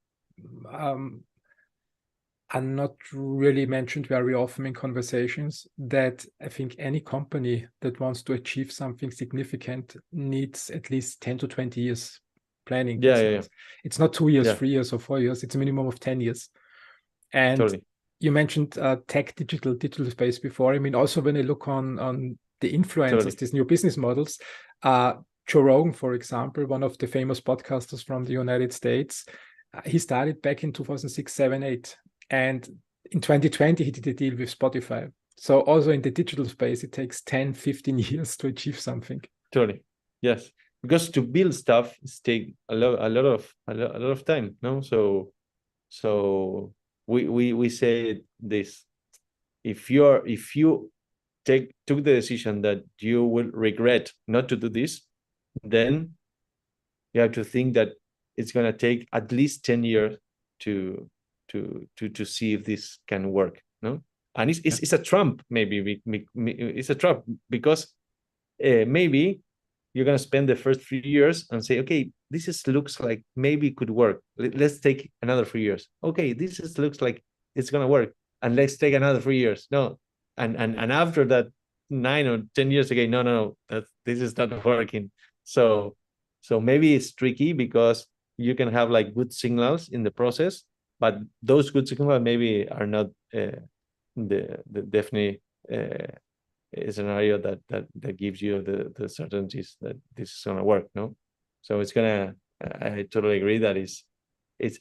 are not really mentioned very often in conversations, that I think any company that wants to achieve something significant needs at least 10 to 20 years planning. It's not 2 years, 3 years, or 4 years. It's a minimum of 10 years. And totally. You mentioned tech, digital space before. I mean, also when I look on the influencers, totally, these new business models, Joe Rogan, for example, one of the famous podcasters from the United States, he started back in 2006, 7, 8. And in 2020, he did a deal with Spotify. So also in the digital space, it takes 10, 15 years to achieve something. Totally. Yes. Because to build stuff, it takes a lot of time. No, so we say this: if you took the decision that you will regret not to do this, then you have to think that it's going to take at least 10 years to see if this can work. No, and it's a trap. Maybe it's a trap, because maybe you're going to spend the first 3 years and say, okay, this looks like maybe it could work. Let's take another 3 years. Okay, this looks like it's going to work, and let's take another 3 years. No, and after that 9 or 10 years again, no, this is not working. So maybe it's tricky, because you can have like good signals in the process, but those good signals maybe are not the definitely scenario that gives you the certainties that this is gonna work. No, so I totally agree that it's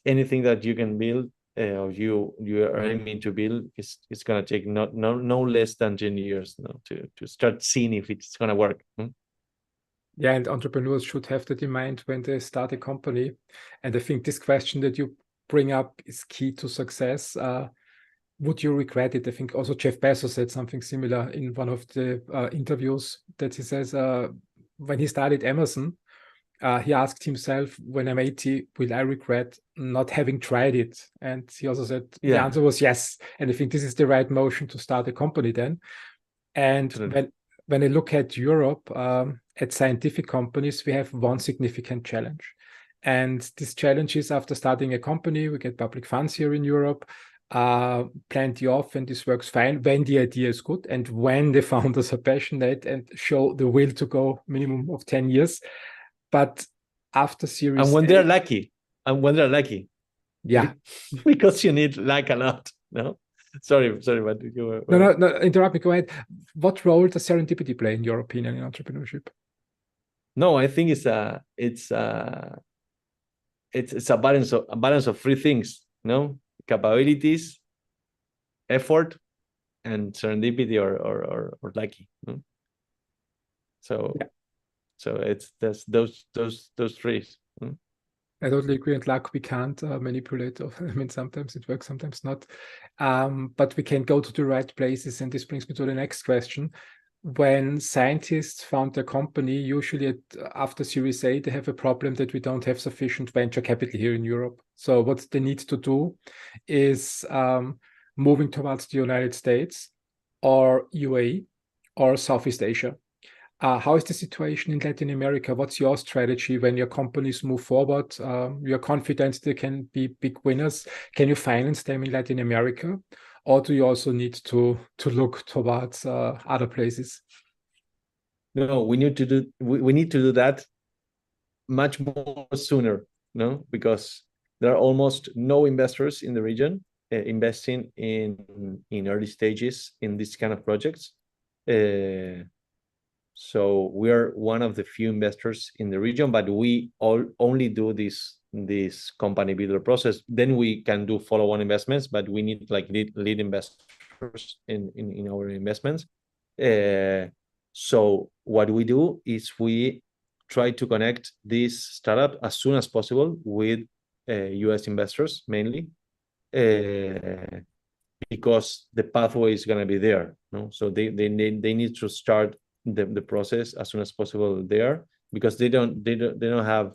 anything that you can build, or you are aiming to build, it's gonna take no less than 10 years, no, to start seeing if it's gonna work. Yeah, and entrepreneurs should have that in mind when they start a company. And I think this question that you bring up is key to success. Would you regret it? I think also Jeff Bezos said something similar in one of the interviews, that he says when he started Amazon, he asked himself, when I'm 80, will I regret not having tried it? And he also said the answer was yes. And I think this is the right motion to start a company then. And when I look at Europe, at scientific companies, we have one significant challenge. And this challenge is, after starting a company, we get public funds here in Europe, plenty of, and this works fine when the idea is good and when the founders are passionate and show the will to go, minimum of 10 years. But after Series and when they're lucky, yeah, because you need luck a lot. No, sorry, but you were... No, interrupt me, go ahead. What role does serendipity play, in your opinion, in entrepreneurship? No, I think it's a balance of three things. No, capabilities, effort, and serendipity or lucky. No? So it's those three. I totally agree. And luck we can't manipulate. I mean, sometimes it works, sometimes not. But we can go to the right places. And this brings me to the next question. When scientists found a company, usually after Series A, they have a problem that we don't have sufficient venture capital here in Europe. So what they need to do is moving towards the United States or UAE or Southeast Asia. How is the situation in Latin America? What's your strategy when your companies move forward? You're confident they can be big winners. Can you finance them in Latin America? Or do you also need to look towards other places? No, we need to do that much more sooner, no? Because there are almost no investors in the region investing in early stages in these kind of projects. So we are one of the few investors in the region, but we only do this company builder process. Then we can do follow-on investments, but we need like lead investors in our investments. So what we do is we try to connect this startup as soon as possible with US investors mainly, because the pathway is going to be there. No, so they need to start the process as soon as possible there, because they don't have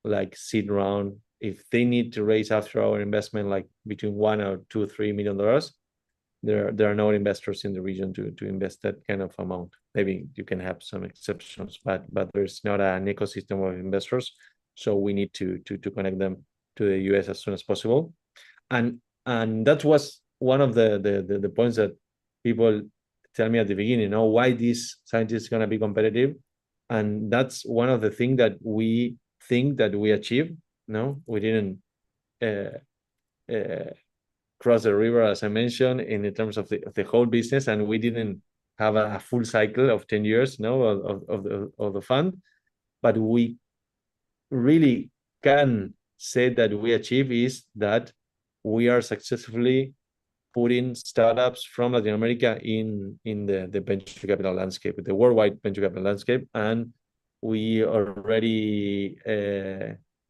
like seed round. If they need to raise after our investment like between $1 or $2 $3 million, there are no investors in the region to invest that kind of amount. Maybe you can have some exceptions, but there's not an ecosystem of investors. So we need to connect them to the US as soon as possible. And that was one of the points that people tell me at the beginning, why these scientists are going to be competitive. And that's one of the things that we think that we achieved. No, we didn't cross the river, as I mentioned, in terms of the whole business, and we didn't have a full cycle of 10 years, of the fund, but we really can say that we achieve is that we are successfully putting startups from Latin America in the venture capital landscape, the worldwide venture capital landscape, and we already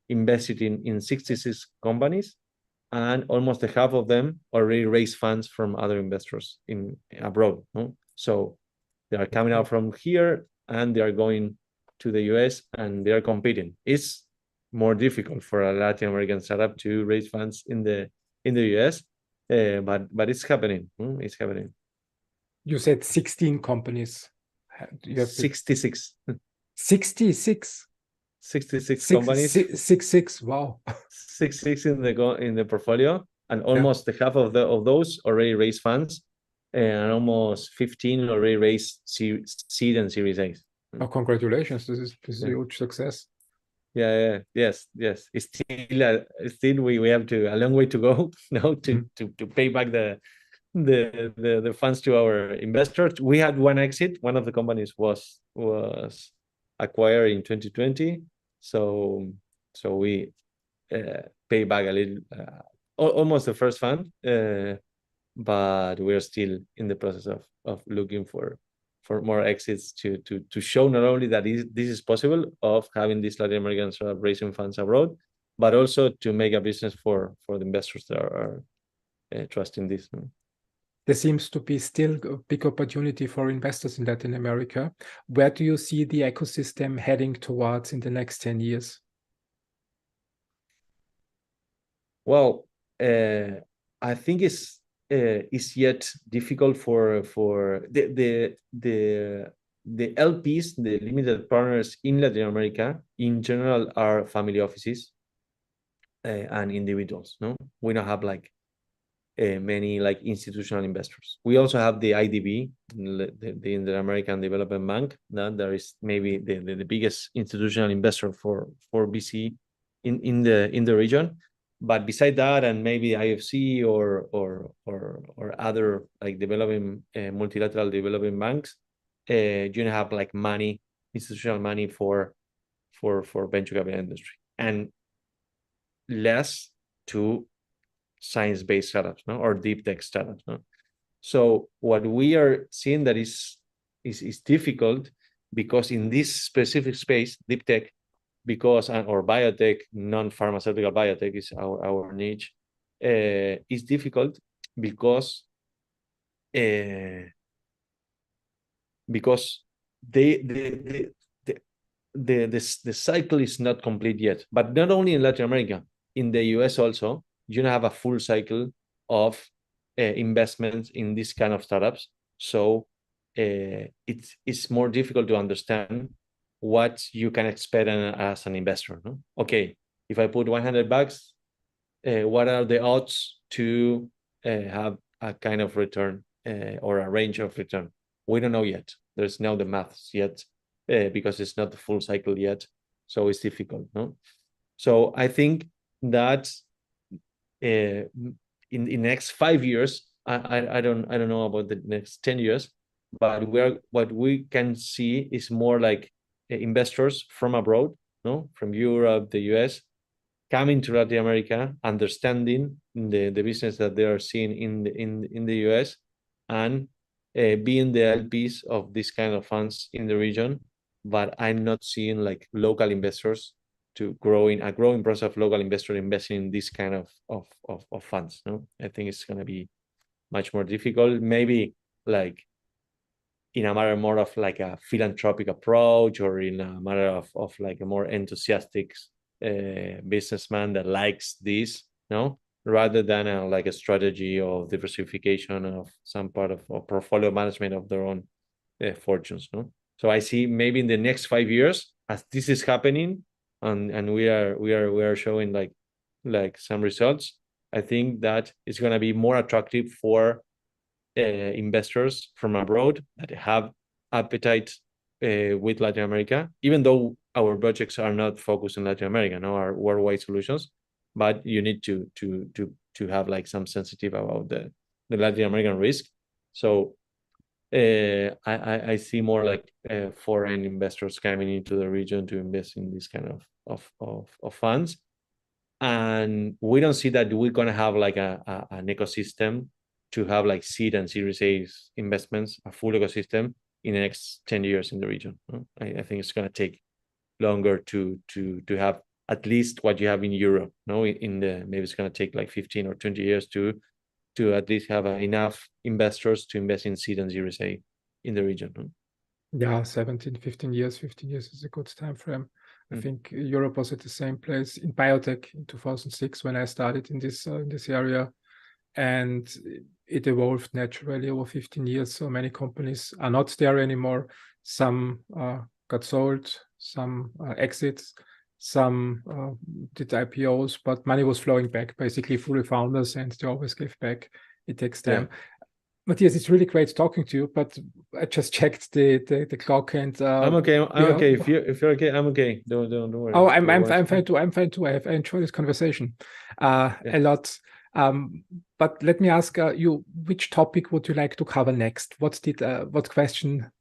invested in 66 companies, and almost a half of them already raised funds from other investors in abroad. No? So they are coming out from here and they are going to the US and they are competing. It's more difficult for a Latin American startup to raise funds in the US, but it's happening. It's happening. You said 16 companies. You have 66. 66. 66 companies. 66. Wow. 66 in the portfolio, and almost half of those already raised funds, and almost 15 already raised seed and Series A. Oh, congratulations! This is a huge success. Yeah. Yes. It's still we have a long way to go now to pay back the funds to our investors. We had one exit. One of the companies was acquired in 2020. So we pay back a little, almost the first fund, but we're still in the process of looking for more exits to show not only that this is possible of having these Latin American startup raising funds abroad, but also to make a business for the investors that are trusting this. There seems to be still a big opportunity for investors in Latin America. Where do you see the ecosystem heading towards in the next 10 years? Well, I think it's yet difficult for the LPs, the limited partners in Latin America in general are family offices and individuals. No, we don't have like many like institutional investors. We also have the IDB, the Inter-American Development Bank. That is maybe the biggest institutional investor for VC in the region. But beside that, and maybe IFC or other like developing multilateral developing banks, you don't have like institutional money for venture capital industry, and less to science-based startups, or deep tech startups. So what we are seeing that is difficult, because in this specific space, deep tech, because or biotech, non-pharmaceutical biotech is our niche, is difficult because because the the cycle is not complete yet. But not only in Latin America, in the US also, you don't have a full cycle of investments in this kind of startups. So it's more difficult to understand what you can expect as an investor. No? Okay, if I put $100, what are the odds to have a kind of return or a range of return? We don't know yet. There's no the maths yet because it's not the full cycle yet. So it's difficult. No. So I think that in the next 5 years, I don't know about the next 10 years, but what we can see is more like investors from abroad, no, from Europe, the US, coming to Latin America, understanding the business that they are seeing in the US, and being the LPs of this kind of funds in the region. But I'm not seeing like local investors to a growing process of local investors investing in this kind of funds. No, I think it's going to be much more difficult. Maybe like in a matter more of like a philanthropic approach, or in a matter of like a more enthusiastic businessman that likes this, no, rather than like a strategy of diversification of some part of portfolio management of their own fortunes. No, so I see maybe in the next 5 years, as this is happening, and we are showing like some results, I think that it's going to be more attractive for investors from abroad that have appetite with Latin America, even though our projects are not focused in Latin America, no, are worldwide solutions, but you need to have like some sensitive about the Latin American risk. So I see more like foreign investors coming into the region to invest in this kind of funds, and we don't see that we're going to have like an ecosystem to have like seed and Series A investments, a full ecosystem in the next 10 years in the region. I think it's going to take longer to have at least what you have in Europe. No, maybe it's going to take like 15 or 20 years to at least have enough investors to invest in seed and Series A in the region. Yeah, 15 years is a good time frame. I think Europe was at the same place in biotech in 2006 when I started in this area, and it evolved naturally over 15 years. So many companies are not there anymore. Some got sold, some exits, some did IPOs, but money was flowing back, basically fully founders, and they always give back. It takes time. Yeah. Matthias, it's really great talking to you, but I just checked the clock, and I'm okay. I'm okay. If you're okay, I'm okay. Don't worry. Oh, I'm fine too. I'm fine too. I enjoyed this conversation a lot. But let me ask you, which topic would you like to cover next? What question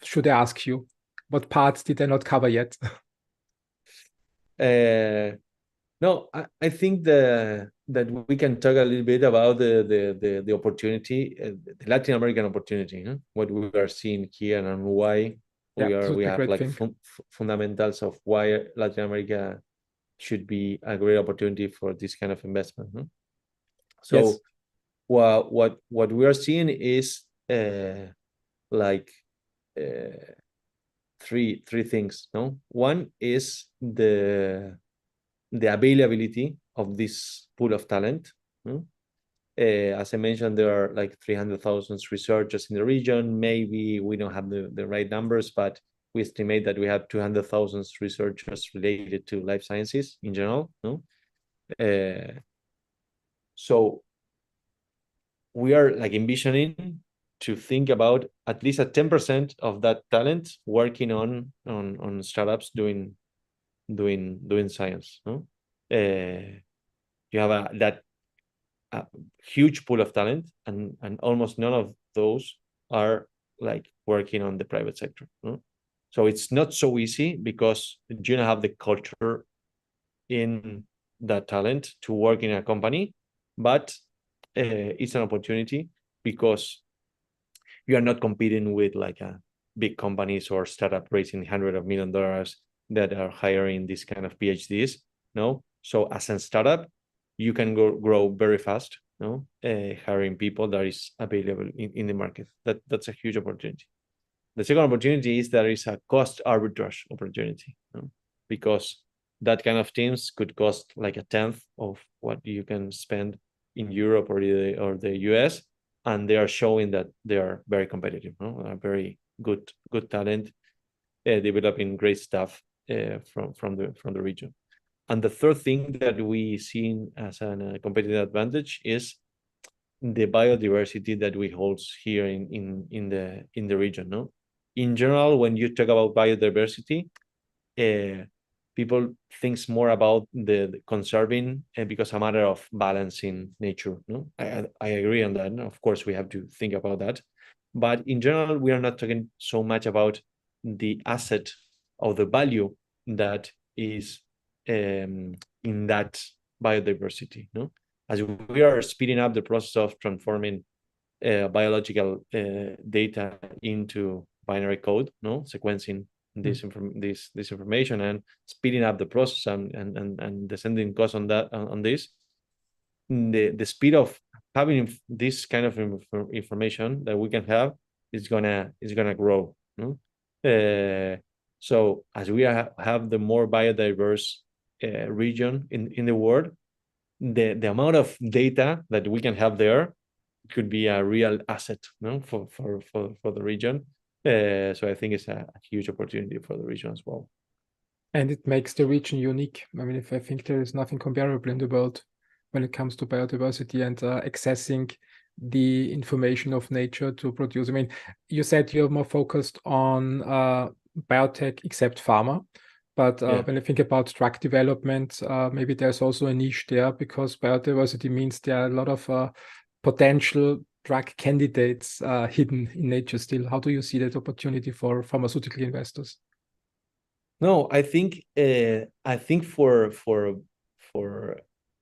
should I ask you? What parts did I not cover yet? No, I think that we can talk a little bit about the opportunity, the Latin American opportunity, what we are seeing here, and why we have like fundamentals of why Latin America should be a great opportunity for this kind of investment. So yes. what we are seeing is like three things. No, one is the availability of this pool of talent. As I mentioned, there are like 300,000 researchers in the region. Maybe we don't have the right numbers, but we estimate that we have 200,000 researchers related to life sciences in general. So we are like envisioning to think about at least 10% of that talent working on startups doing science. You have a huge pool of talent, and almost none of those are like working on the private sector. So it's not so easy because you don't have the culture in that talent to work in a company, but it's an opportunity because you are not competing with like big companies or startup raising $100 million that are hiring this kind of PhDs. No, so as a startup, you can grow very fast. No, hiring people that is available in the market. That's a huge opportunity. The second opportunity is there is a cost arbitrage opportunity, no? Because that kind of teams could cost like a tenth of what you can spend in Europe or the US, and they are showing that they are very competitive, no? A very good talent, developing great stuff from the region. And the third thing that we see as a competitive advantage is the biodiversity that we hold here in the region. No, in general, when you talk about biodiversity, people thinks more about the conserving because a matter of balancing nature. No, I agree on that. Of course, we have to think about that, but in general, we are not talking so much about the asset or the value that is in that biodiversity. No, as we are speeding up the process of transforming biological data into binary code, no, sequencing this information and speeding up the process and descending costs on that on this, the speed of having this kind of information that we can have is gonna grow. No? So as we have the more biodiverse region in the world, the amount of data that we can have there could be a real asset, no, for the region. So I think it's a huge opportunity for the region as well. And it makes the region unique. I mean, if I think there is nothing comparable in the world when it comes to biodiversity and accessing the information of nature to produce. I mean, you said you're more focused on biotech except pharma. But when I think about drug development, maybe there's also a niche there because biodiversity means there are a lot of potential drug candidates hidden in nature still. How do you see that opportunity for pharmaceutical investors? No, I think for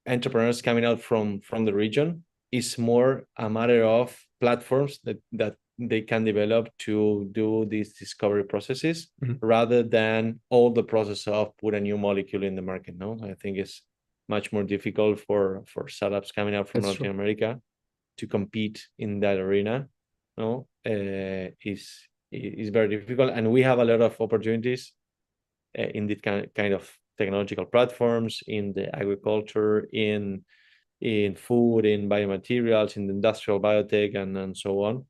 entrepreneurs coming out from the region, it's more a matter of platforms that they can develop to do these discovery processes rather than all the process of put a new molecule in the market. No, I think it's much more difficult for startups coming out from Latin America to compete in that arena. No, is very difficult, and we have a lot of opportunities in this kind of technological platforms, in the agriculture, in food, in biomaterials, in the industrial biotech, and so on,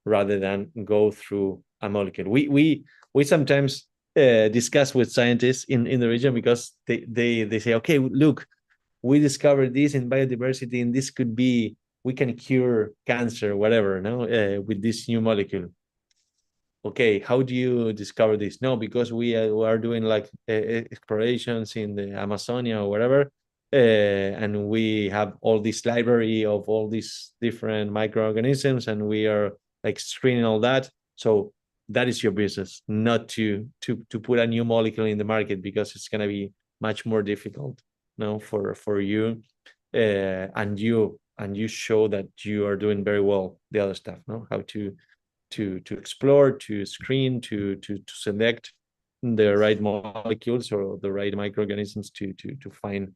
rather than go through a molecule. We sometimes discuss with scientists in the region because they say, okay, look, we discovered this in biodiversity, and this could be, we can cure cancer, whatever, no, with this new molecule. Okay, how do you discover this? No, because we are doing like explorations in the Amazonia or whatever, and we have all this library of all these different microorganisms, and we are like screening all that. So that is your business, not to put a new molecule in the market, because it's gonna be much more difficult, no, for you, and you show that you are doing very well the other stuff, no, how to explore, to screen, to select the right molecules or the right microorganisms to find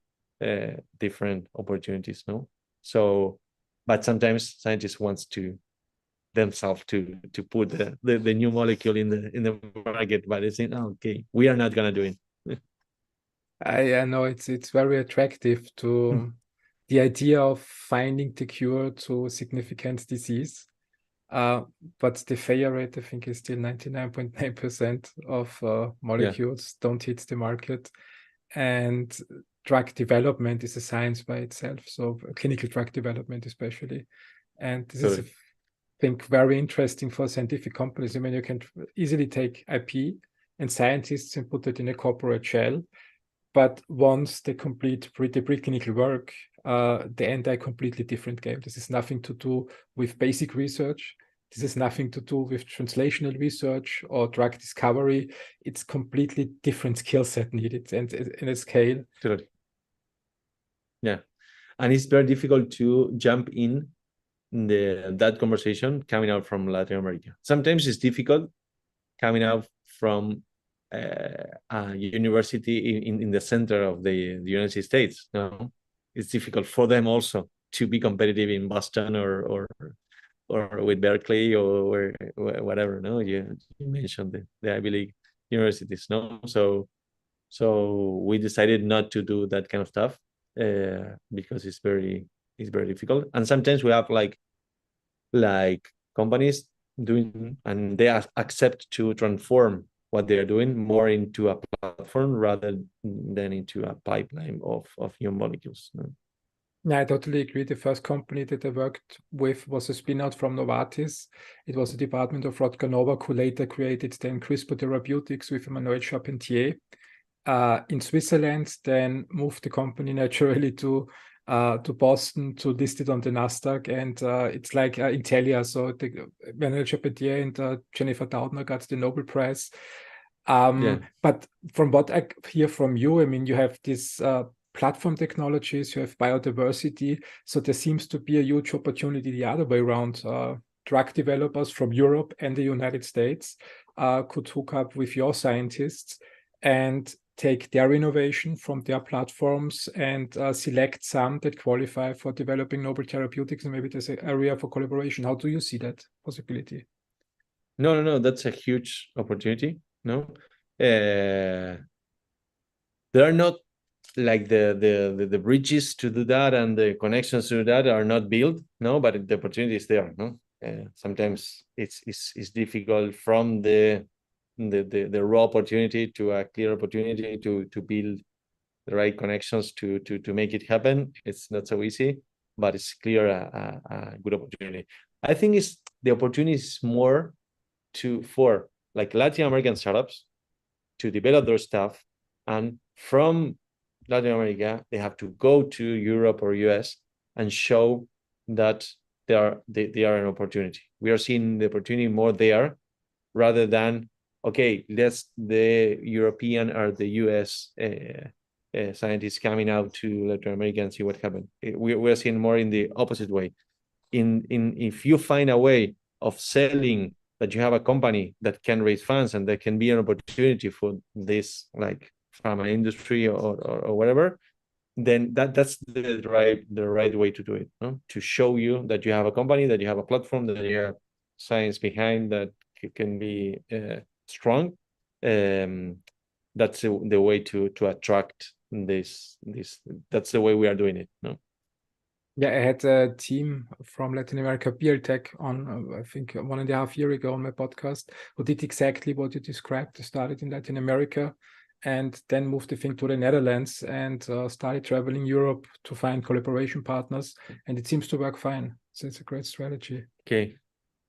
different opportunities. No, so but sometimes scientists wants to themselves to put the new molecule in the market, but they say, oh, okay, we are not gonna do it. I know it's very attractive to the idea of finding the cure to significant disease. But the failure rate, I think, is still 99.9% of molecules don't hit the market. And drug development is a science by itself, so clinical drug development especially. And this is, I think, very interesting for scientific companies. I mean, you can easily take IP and scientists and put it in a corporate shell. But once they complete the preclinical work, they enter a completely different game. This is nothing to do with basic research. This has nothing to do with translational research or drug discovery. It's completely different skill set needed and in a scale. Totally. Yeah. And it's very difficult to jump in that conversation coming out from Latin America. Sometimes it's difficult coming out from a university in the center of the United States. No, it's difficult for them also to be competitive in Boston or with Berkeley or whatever. No, you mentioned the Ivy League universities. No, so we decided not to do that kind of stuff because it's very difficult, and sometimes we have like companies doing, and they accept to transform what they are doing more into a platform rather than into a pipeline of new molecules. No? Yeah, I totally agree. The first company that I worked with was a spin-out from Novartis. It was a department of Rutger Novak, who later created then CRISPR Therapeutics with Emmanuel Charpentier in Switzerland, then moved the company naturally to Boston to list it on the Nasdaq, and it's like Intelia. So Emmanuel Charpentier and Jennifer Doudna got the Nobel Prize. But from what I hear from you, I mean, you have this platform technologies, you have biodiversity, so there seems to be a huge opportunity the other way around. Drug developers from Europe and the United States could hook up with your scientists and take their innovation from their platforms and select some that qualify for developing novel therapeutics, and maybe there's an area for collaboration. How do you see that possibility? No, that's a huge opportunity. No, there are not like the bridges to do that, and the connections to that are not built. No, but the opportunity is there. No, sometimes it's difficult from the raw opportunity to a clear opportunity to build the right connections to make it happen. It's not so easy, but it's clear a good opportunity. I think the opportunity is more for like Latin American startups to develop their stuff, and from Latin America they have to go to Europe or US and show that they are an opportunity. We are seeing the opportunity more there rather than okay, the European or the US scientists coming out to Latin America and see what happened. We're seeing more in the opposite way. If you find a way of selling that you have a company that can raise funds and that can be an opportunity for this, like pharma industry or whatever, then that's the right way to do it. No? To show you that you have a company, that you have a platform, that you have science behind that can be strong. That's the way to attract this. That's the way we are doing it. No. Yeah, I had a team from Latin America, biotech, on I think 1.5 years ago on my podcast, who did exactly what you described. They started in Latin America and then moved the thing to the Netherlands and started traveling Europe to find collaboration partners, and it seems to work fine. So it's a great strategy. Okay,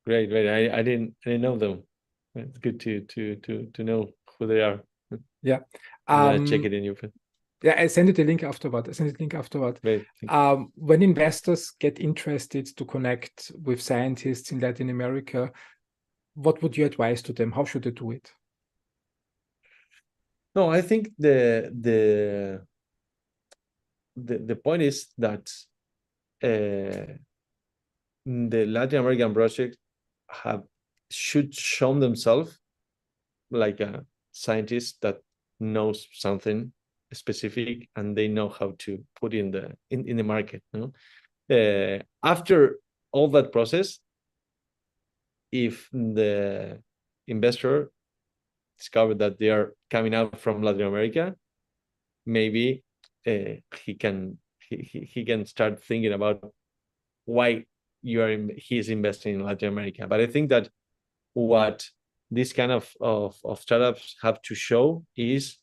great. I didn't know them. It's good to know who they are. Yeah, I'm gonna check it in your. Yeah, I send you the link afterward. Great. When investors get interested to connect with scientists in Latin America, what would you advise to them? How should they do it? No, I think the point is that the Latin American project should show themselves like a scientist that knows something specific and they know how to put in the market. No? After all that process, if the investor discovered that they are coming out from Latin America, maybe he can start thinking about why he's investing in Latin America. But I think that what this kind of startups have to show is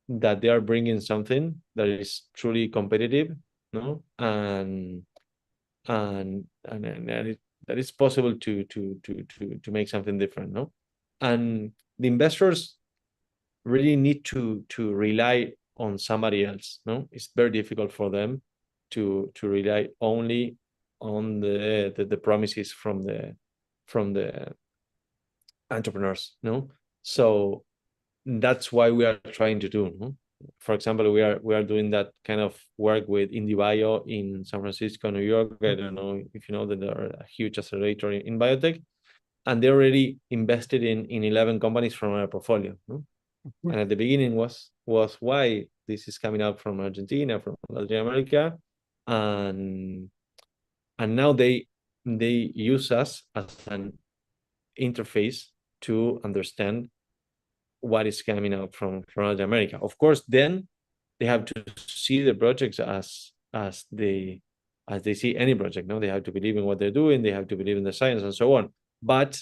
that they are bringing something that is truly competitive, no, and that it's possible to make something different, no, and the investors really need to rely on somebody else, no. It's very difficult for them to rely only on the promises from the entrepreneurs, no. So that's why we are trying to do, no? For example, we are doing that kind of work with IndieBio in San Francisco, New York. I don't know if you know that they're a huge accelerator in biotech, and they already invested in 11 companies from our portfolio, no? And at the beginning was why this is coming out from Argentina, from Latin America, and now they use us as an interface to understand what is coming out from Latin America. Of course, then they have to see the projects as they see any project. No, they have to believe in what they're doing. They have to believe in the science and so on. But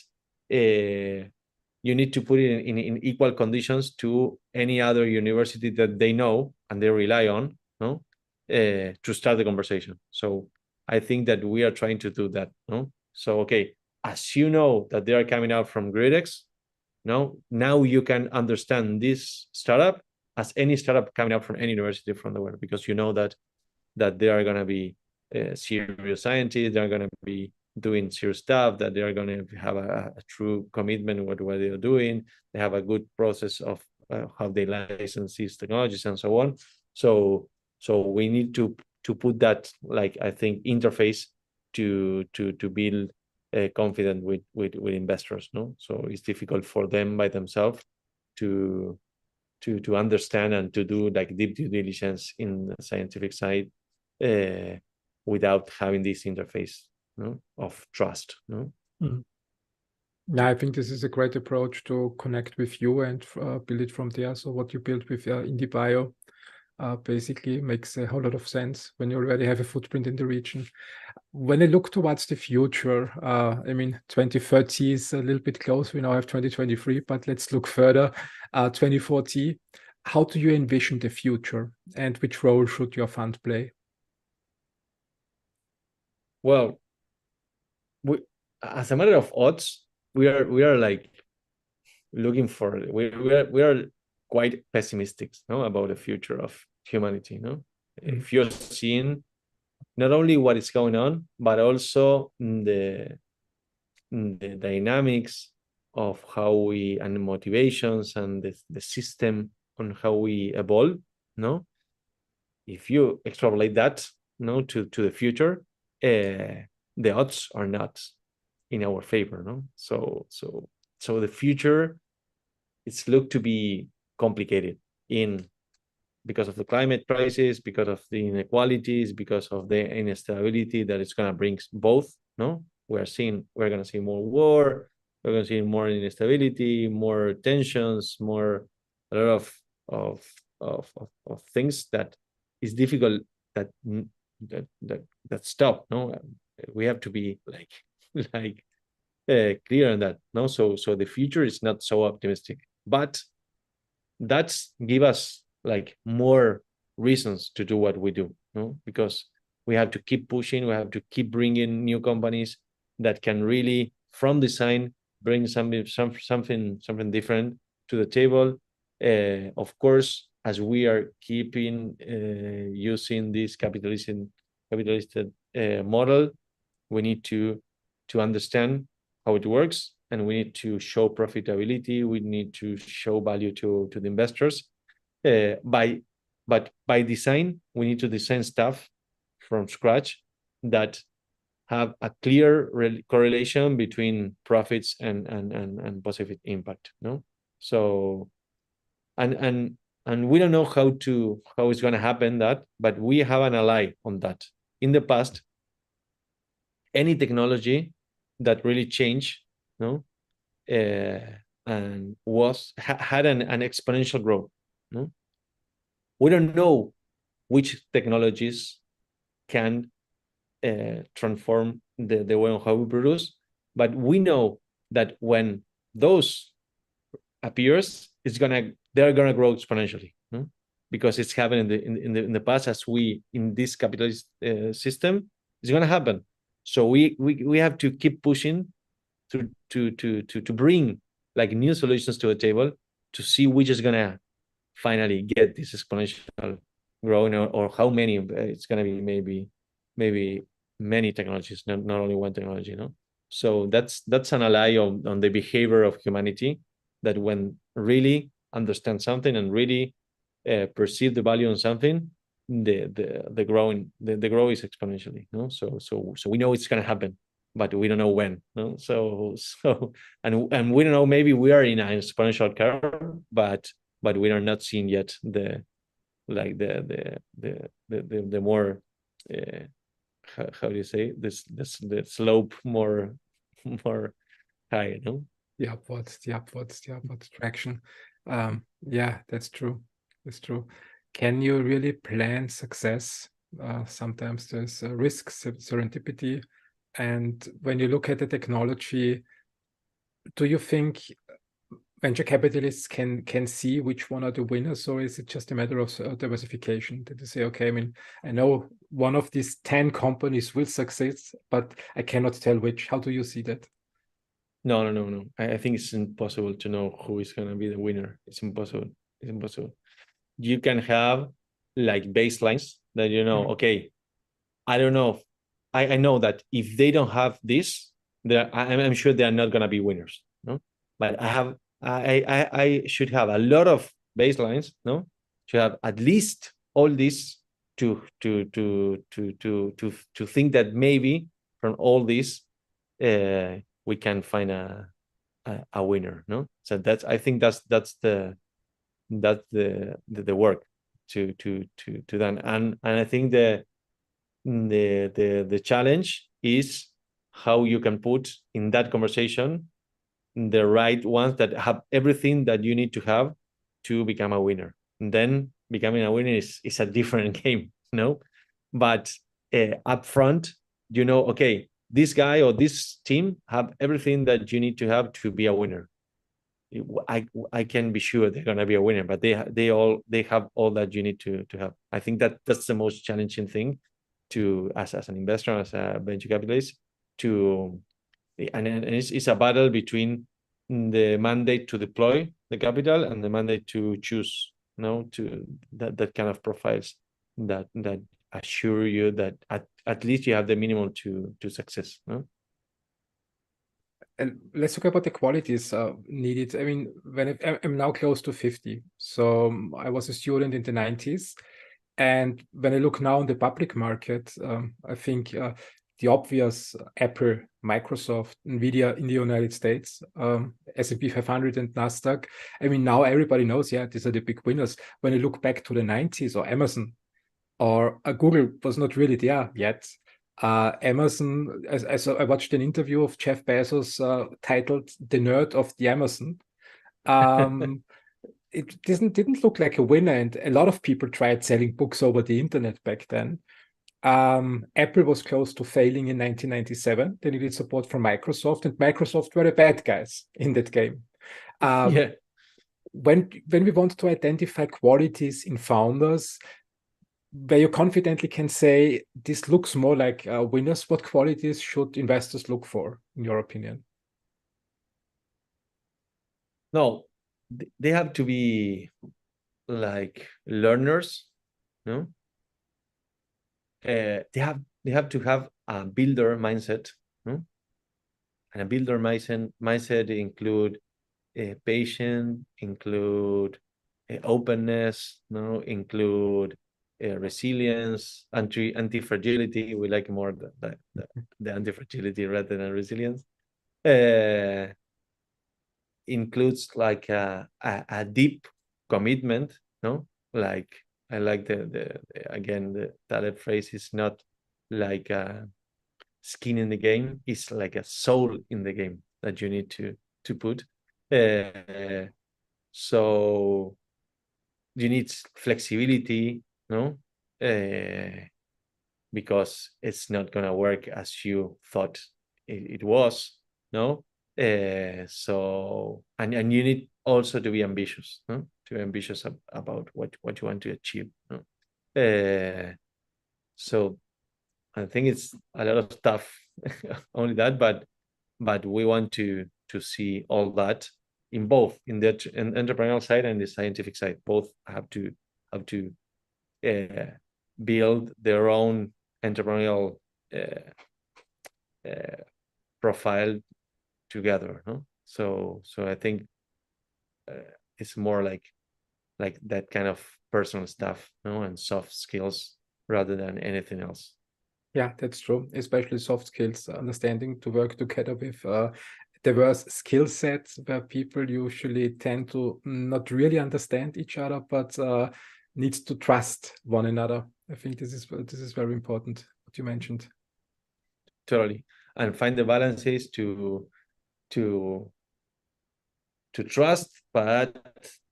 you need to put it in equal conditions to any other university that they know and they rely on, no, to start the conversation. So I think that we are trying to do that. No, so okay, as you know that they are coming out from GRIDX, no, now you can understand this startup as any startup coming out from any university from the world, because you know that they are going to be serious scientists, they're going to be doing serious stuff, that they are going to have a true commitment with what they're doing. They have a good process of how they license these technologies and so on. So we need to put that, like, I think, interface to build confident with investors. No, so it's difficult for them by themselves to understand and to do like deep due diligence in the scientific side without having this interface, no, of trust. No. Mm-hmm. Yeah, I think this is a great approach to connect with you and build it from there. So what you built with IndieBio basically makes a whole lot of sense when you already have a footprint in the region. When I look towards the future, I mean, 2030 is a little bit close. We now have 2023, but let's look further, 2040. How do you envision the future, and which role should your fund play? Well, as a matter of odds, we are like looking for, we are quite pessimistic, no, about the future of humanity. No, if you're seeing not only what is going on, but also the dynamics of how we, and the motivations and the system on how we evolve. No, if you extrapolate that, no, to the future, the odds are not in our favor. No, so the future, it's looked to be complicated because of the climate crisis, because of the inequalities, because of the instability that it's going to bring both. No, we're going to see more war, we're going to see more instability, more tensions, a lot of things that is difficult, that stop. No, we have to be like clear on that. No, so the future is not so optimistic, but that's give us like more reasons to do what we do. No, because we have to keep pushing, we have to keep bringing new companies that can really, from design, bring something different to the table. Of course, as we are keeping using this capitalistic model, we need to understand how it works, and we need to show profitability. We need to show value to the investors. But by design, we need to design stuff from scratch that have a clear correlation between profits and positive impact. No, so and we don't know how it's going to happen that, but we have an ally on that. In the past, any technology that really changed, no, and had an exponential growth. No, we don't know which technologies can transform the way on how we produce, but we know that when those appears, they're gonna grow exponentially. No? Because it's happened in the past, as we in this capitalist system, it's gonna happen. So we have to keep pushing to bring like new solutions to the table, to see which is gonna finally get this exponential growing, or how many. It's gonna be maybe many technologies, not only one technology. No, so that's an ally on the behavior of humanity, that when really understand something and really perceive the value on something, the growth is exponentially. No, so we know it's gonna happen, but we don't know when. No, so and we don't know. Maybe we are in an exponential curve, but but we are not seeing yet the more how do you say this the slope more high, no? The upwards traction. Yeah, that's true. That's true. Can you really plan success? Sometimes there's risk, serendipity. And when you look at the technology, do you think venture capitalists can see which one are the winners, or is it just a matter of diversification? Did they say, okay, I mean, I know one of these 10 companies will succeed, but I cannot tell which. How do you see that? No. I think it's impossible to know who is going to be the winner. It's impossible. It's impossible. You can have like baselines that okay, I don't know. I know that if they don't have this, I'm sure they are not going to be winners. No, but I should have a lot of baselines. No, should have at least all this to think that maybe from all this we can find a winner. No, so I think that's the work to done, and I think the challenge is how you can put in that conversation the right ones that have everything that you need to have to become a winner. And then becoming a winner is a different game, no? But up front, okay, this guy or this team have everything that you need to have to be a winner. I can be sure they're gonna be a winner, but they have all that you need to have. I think that's the most challenging thing to as an investor, as a venture capitalist, and it's a battle between the mandate to deploy the capital and the mandate to choose, to that kind of profiles that assure you that at least you have the minimum to success, no? And let's talk about the qualities needed. I mean, when I'm now close to 50, so I was a student in the 90s. And when I look now on the public market, I think the obvious Apple, Microsoft, Nvidia in the United States, S&P 500 and NASDAQ. I mean, now everybody knows, yeah, these are the big winners. When I look back to the 90s, or Amazon or Google was not really there yet. Amazon, I watched an interview of Jeff Bezos titled "The Nerd of the Amazon." It didn't look like a winner, and a lot of people tried selling books over the internet back then. Apple was close to failing in 1997. They needed support from Microsoft, and Microsoft were the bad guys in that game. Yeah. When we want to identify qualities in founders, where you confidently can say this looks more like winners, what qualities should investors look for, in your opinion? No, they have to be like learners, no? They have to have a builder mindset, no? And a builder mindset include patience, include openness, no? Include resilience, anti-fragility. We like more the anti-fragility rather than resilience. Includes like a deep commitment, no? Like I like the again the Taleb phrase is not like a skin in the game, it's like a soul in the game that you need to put. So you need flexibility, no? Because it's not gonna work as you thought it was, no? So and you need also to be ambitious, no? To be ambitious about what you want to achieve, no? So I think it's a lot of stuff only that, but we want to see all that in both in the entrepreneurial side and the scientific side. Both have to build their own entrepreneurial profile together, no? So I think it's more like that kind of personal stuff, no, and soft skills rather than anything else. Yeah, that's true. Especially soft skills, understanding to work together with diverse skill sets where people usually tend to not really understand each other, but needs to trust one another. I think this is very important, what you mentioned. Totally. And find the balances to trust, but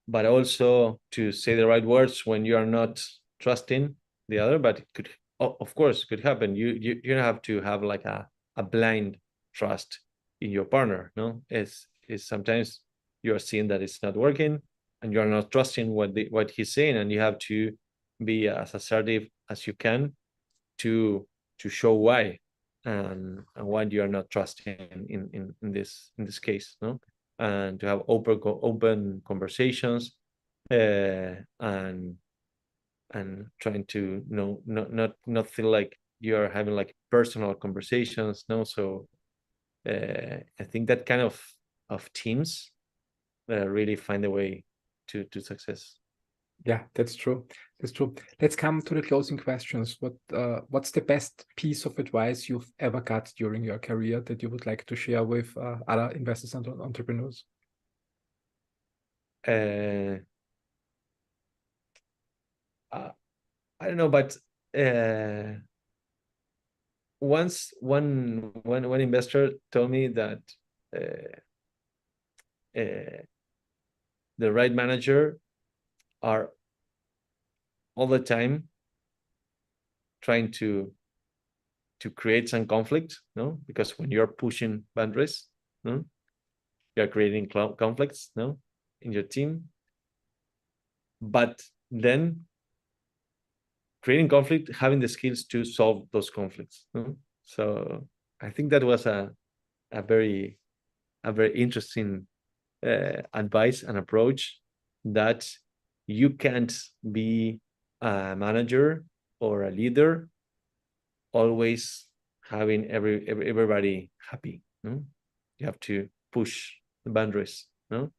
also to say the right words when you are not trusting the other. But it could, of course, could happen. You don't have to have like a blind trust in your partner. No, it's sometimes you are seeing that it's not working, and you are not trusting what he's saying, and you have to be as assertive as you can to show why and why you are not trusting in this case. No, and to have open conversations, and trying to not feel like you're having like personal conversations. No, so I think that kind of teams really find a way to success. Yeah, that's true. That's true. Let's come to the closing questions. What's the best piece of advice you've ever got during your career that you would like to share with other investors and entrepreneurs? I don't know, but once one investor told me that the right manager are all the time trying to create some conflict, no? Because when you're pushing boundaries, no, you're creating conflicts, no, in your team. But then creating conflict, having the skills to solve those conflicts. No? So I think that was a very interesting advice and approach, that you can't be a manager or a leader always having everybody happy. No? You have to push the boundaries. No?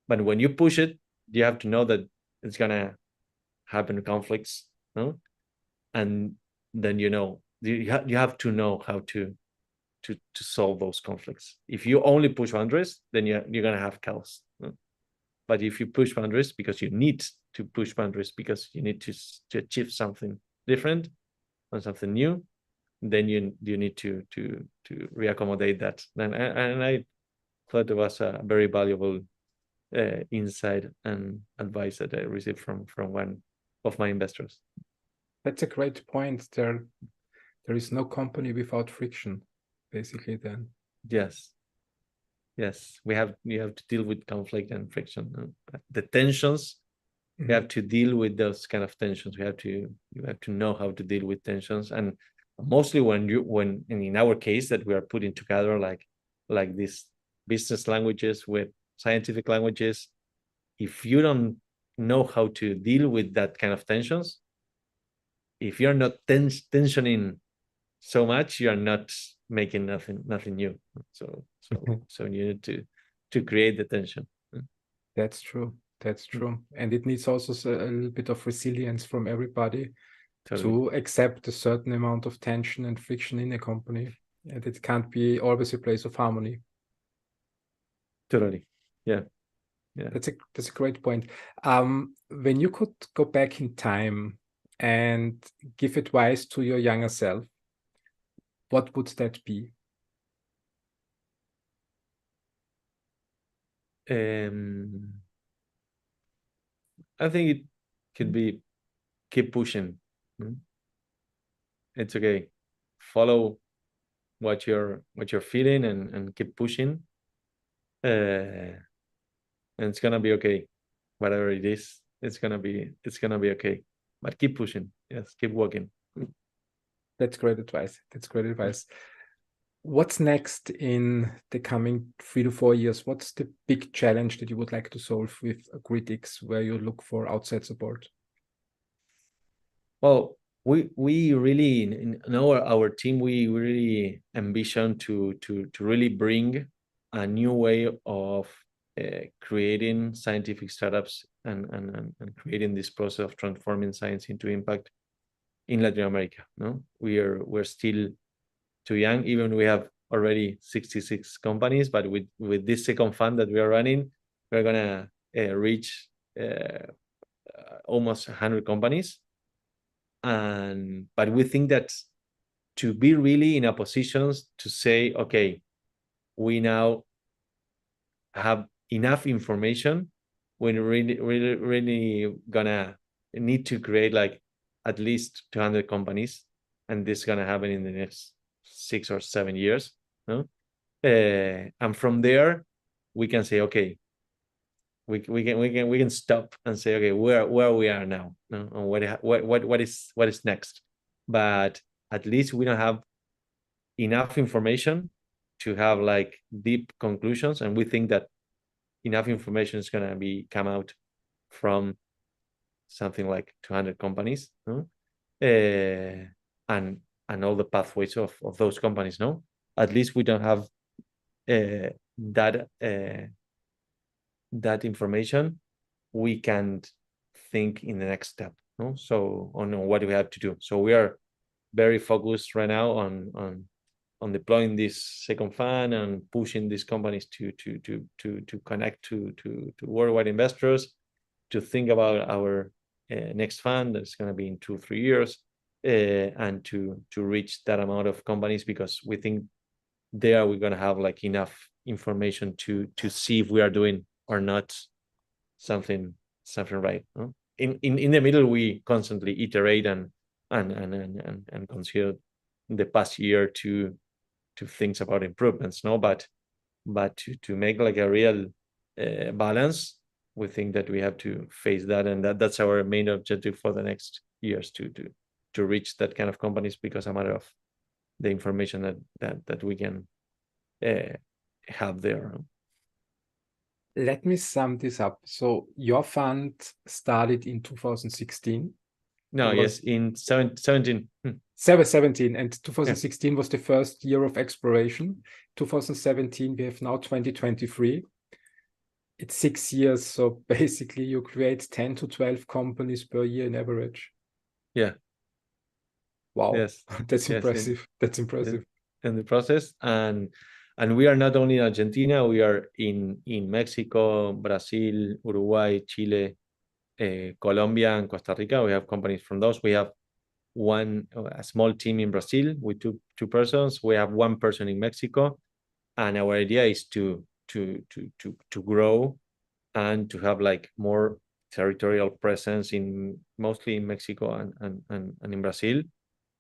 But when you push it, you have to know that it's gonna happen conflicts. No? And then you have to know how to solve those conflicts. If you only push boundaries, then you're gonna have chaos. No? But if you push boundaries because you need to push boundaries because you need to achieve something different or something new, then you need to reaccommodate that. And I thought it was a very valuable insight and advice that I received from one of my investors. That's a great point. There is no company without friction, basically. Then yes, you have to deal with conflict and friction, the tensions. Mm-hmm. You have to deal with those kind of tensions. You have to know how to deal with tensions, and mostly when in our case that we are putting together like these business languages with scientific languages, if you don't know how to deal with that kind of tensions, if you're not tensioning so much, you're not making nothing new. So you need to create the tension. That's true. That's true. And it needs also a little bit of resilience from everybody to accept a certain amount of tension and friction in a company. And it can't be always a place of harmony. Totally. Yeah. That's a great point. When you could go back in time and give advice to your younger self, what would that be? I think it could be keep pushing. It's okay. Follow what you're feeling and keep pushing. And it's gonna be okay. Whatever it is, it's gonna be okay. But keep pushing. Yes, keep walking. That's great advice. That's great advice. What's next in the coming 3 to 4 years? What's the big challenge that you would like to solve with GRIDX, where you look for outside support? Well, we really in our team, we really ambition to really bring a new way of creating scientific startups and creating this process of transforming science into impact in Latin America. No, we're still too young. Even we have already 66 companies, but with this second fund that we are running, we're gonna reach almost 100 companies. But we think that to be really in a position to say, okay, we now have enough information, we're really gonna need to create like at least 200 companies, and this is gonna happen in the next 6 or 7 years, no? And from there, we can say, okay, we can stop and say, okay, where we are now, no? And what is next. But at least we don't have enough information to have like deep conclusions, and we think that enough information is going to come out from something like 200 companies, no? And all the pathways of those companies, no? At least we don't have that information. We can think in the next step, no? So on what do we have to do. So we are very focused right now on deploying this second fund and pushing these companies to connect to worldwide investors, to think about our next fund that's going to be in 2-3 years, and to reach that amount of companies, because we think there we're going to have like enough information to see if we are doing or not something right, no? In the middle, we constantly iterate and consider the past year to things about improvements, no? But to make like a real balance, we think that we have to face that, and that's our main objective for the next years, to reach that kind of companies, because a matter of the information that we can have there. Let me sum this up. So your fund started in 2016. No, yes, in 17. 17, and 2016 was the first year of exploration. 2017, we have now 2023. It's 6 years, so basically you create 10 to 12 companies per year in average. Yeah. Wow. Yes. That's Yes, impressive. That's impressive. In the process, and we are not only in Argentina, we are in Mexico, Brazil, Uruguay, Chile, Colombia, and Costa Rica. We have companies from those. We have a small team in Brazil with two persons. We have one person in Mexico, and our idea is to grow and to have like more territorial presence mostly in Mexico and in Brazil.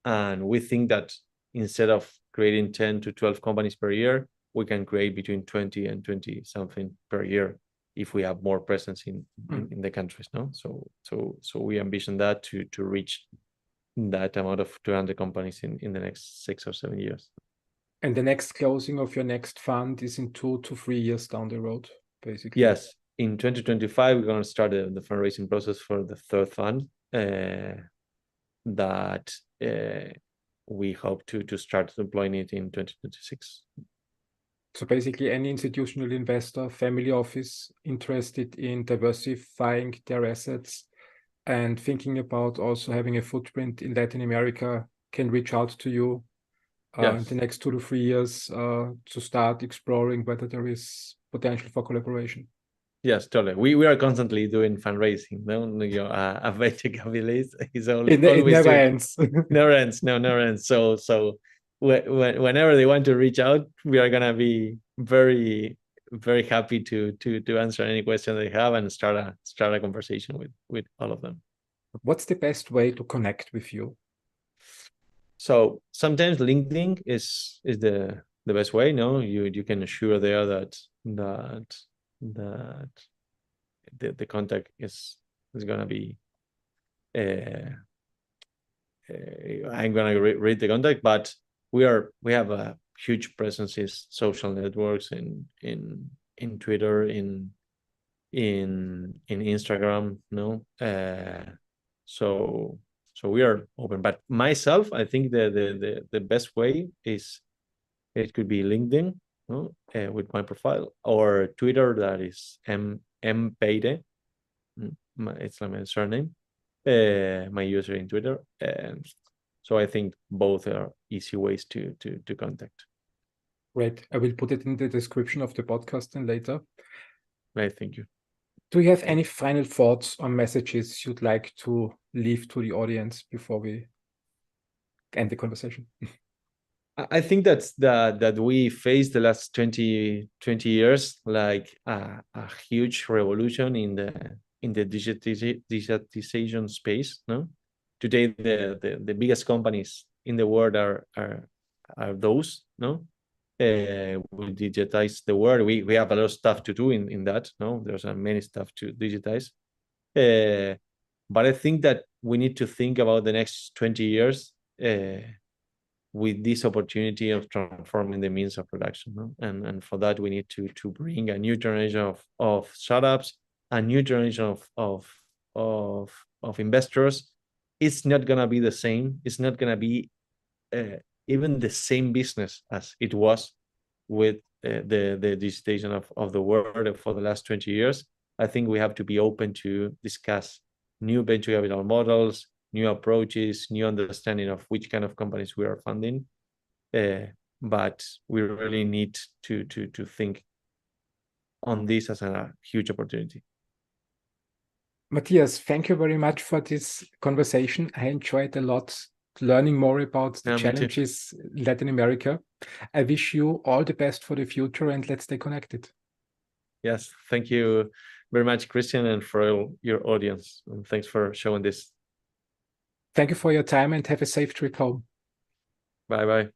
And we think that instead of creating 10 to 12 companies per year, we can create between 20 and 20 something per year if we have more presence in the countries, no? So we envision that to reach that amount of 200 companies in the next 6 or 7 years. And the next closing of your next fund is in 2 to 3 years down the road, basically. Yes, in 2025 we're going to start the fundraising process for the third fund, that we hope to start deploying it in 2026. So basically any institutional investor, family office interested in diversifying their assets and thinking about also having a footprint in Latin America can reach out to you in the next 2 to 3 years to start exploring whether there is potential for collaboration. Yes, totally. We are constantly doing fundraising. No, a venture capitalist is always it never ends. Never ends. No, never ends. So whenever they want to reach out, we are gonna be very, very happy to answer any question they have and start a conversation with all of them. What's the best way to connect with you? So sometimes LinkedIn is the best way. No, you can assure there that the contact is gonna be. I'm gonna read the contact, but we have a huge presence in social networks, in Twitter, in Instagram, no. So we are open. But myself, I think the best way is it could be LinkedIn, no, with my profile, or Twitter, that is M Peire. It's like my surname, my user in Twitter. So I think both are easy ways to contact. Great. I will put it in the description of the podcast and later. Right, thank you. Do you have any final thoughts or messages you'd like to leave to the audience before we end the conversation? I think that we faced the last 20 years like a huge revolution in the digitization space. No, today the biggest companies in the world are those. No, we digitize the world. We have a lot of stuff to do in that. No, there's many stuff to digitize. But I think that we need to think about the next 20 years. With this opportunity of transforming the means of production, no? And for that we need to bring a new generation of startups, a new generation of investors. It's not gonna be the same. It's not gonna be even the same business as it was with the digitization of the world for the last 20 years. I think we have to be open to discuss new venture capital models, new approaches, new understanding of which kind of companies we are funding. But we really need to think on this as a huge opportunity. Matias, thank you very much for this conversation. I enjoyed a lot learning more about the challenges in Latin America. I wish you all the best for the future and let's stay connected. Yes, thank you very much, Christian, and for your audience. And thanks for showing this. Thank you for your time and have a safe trip home. Bye-bye.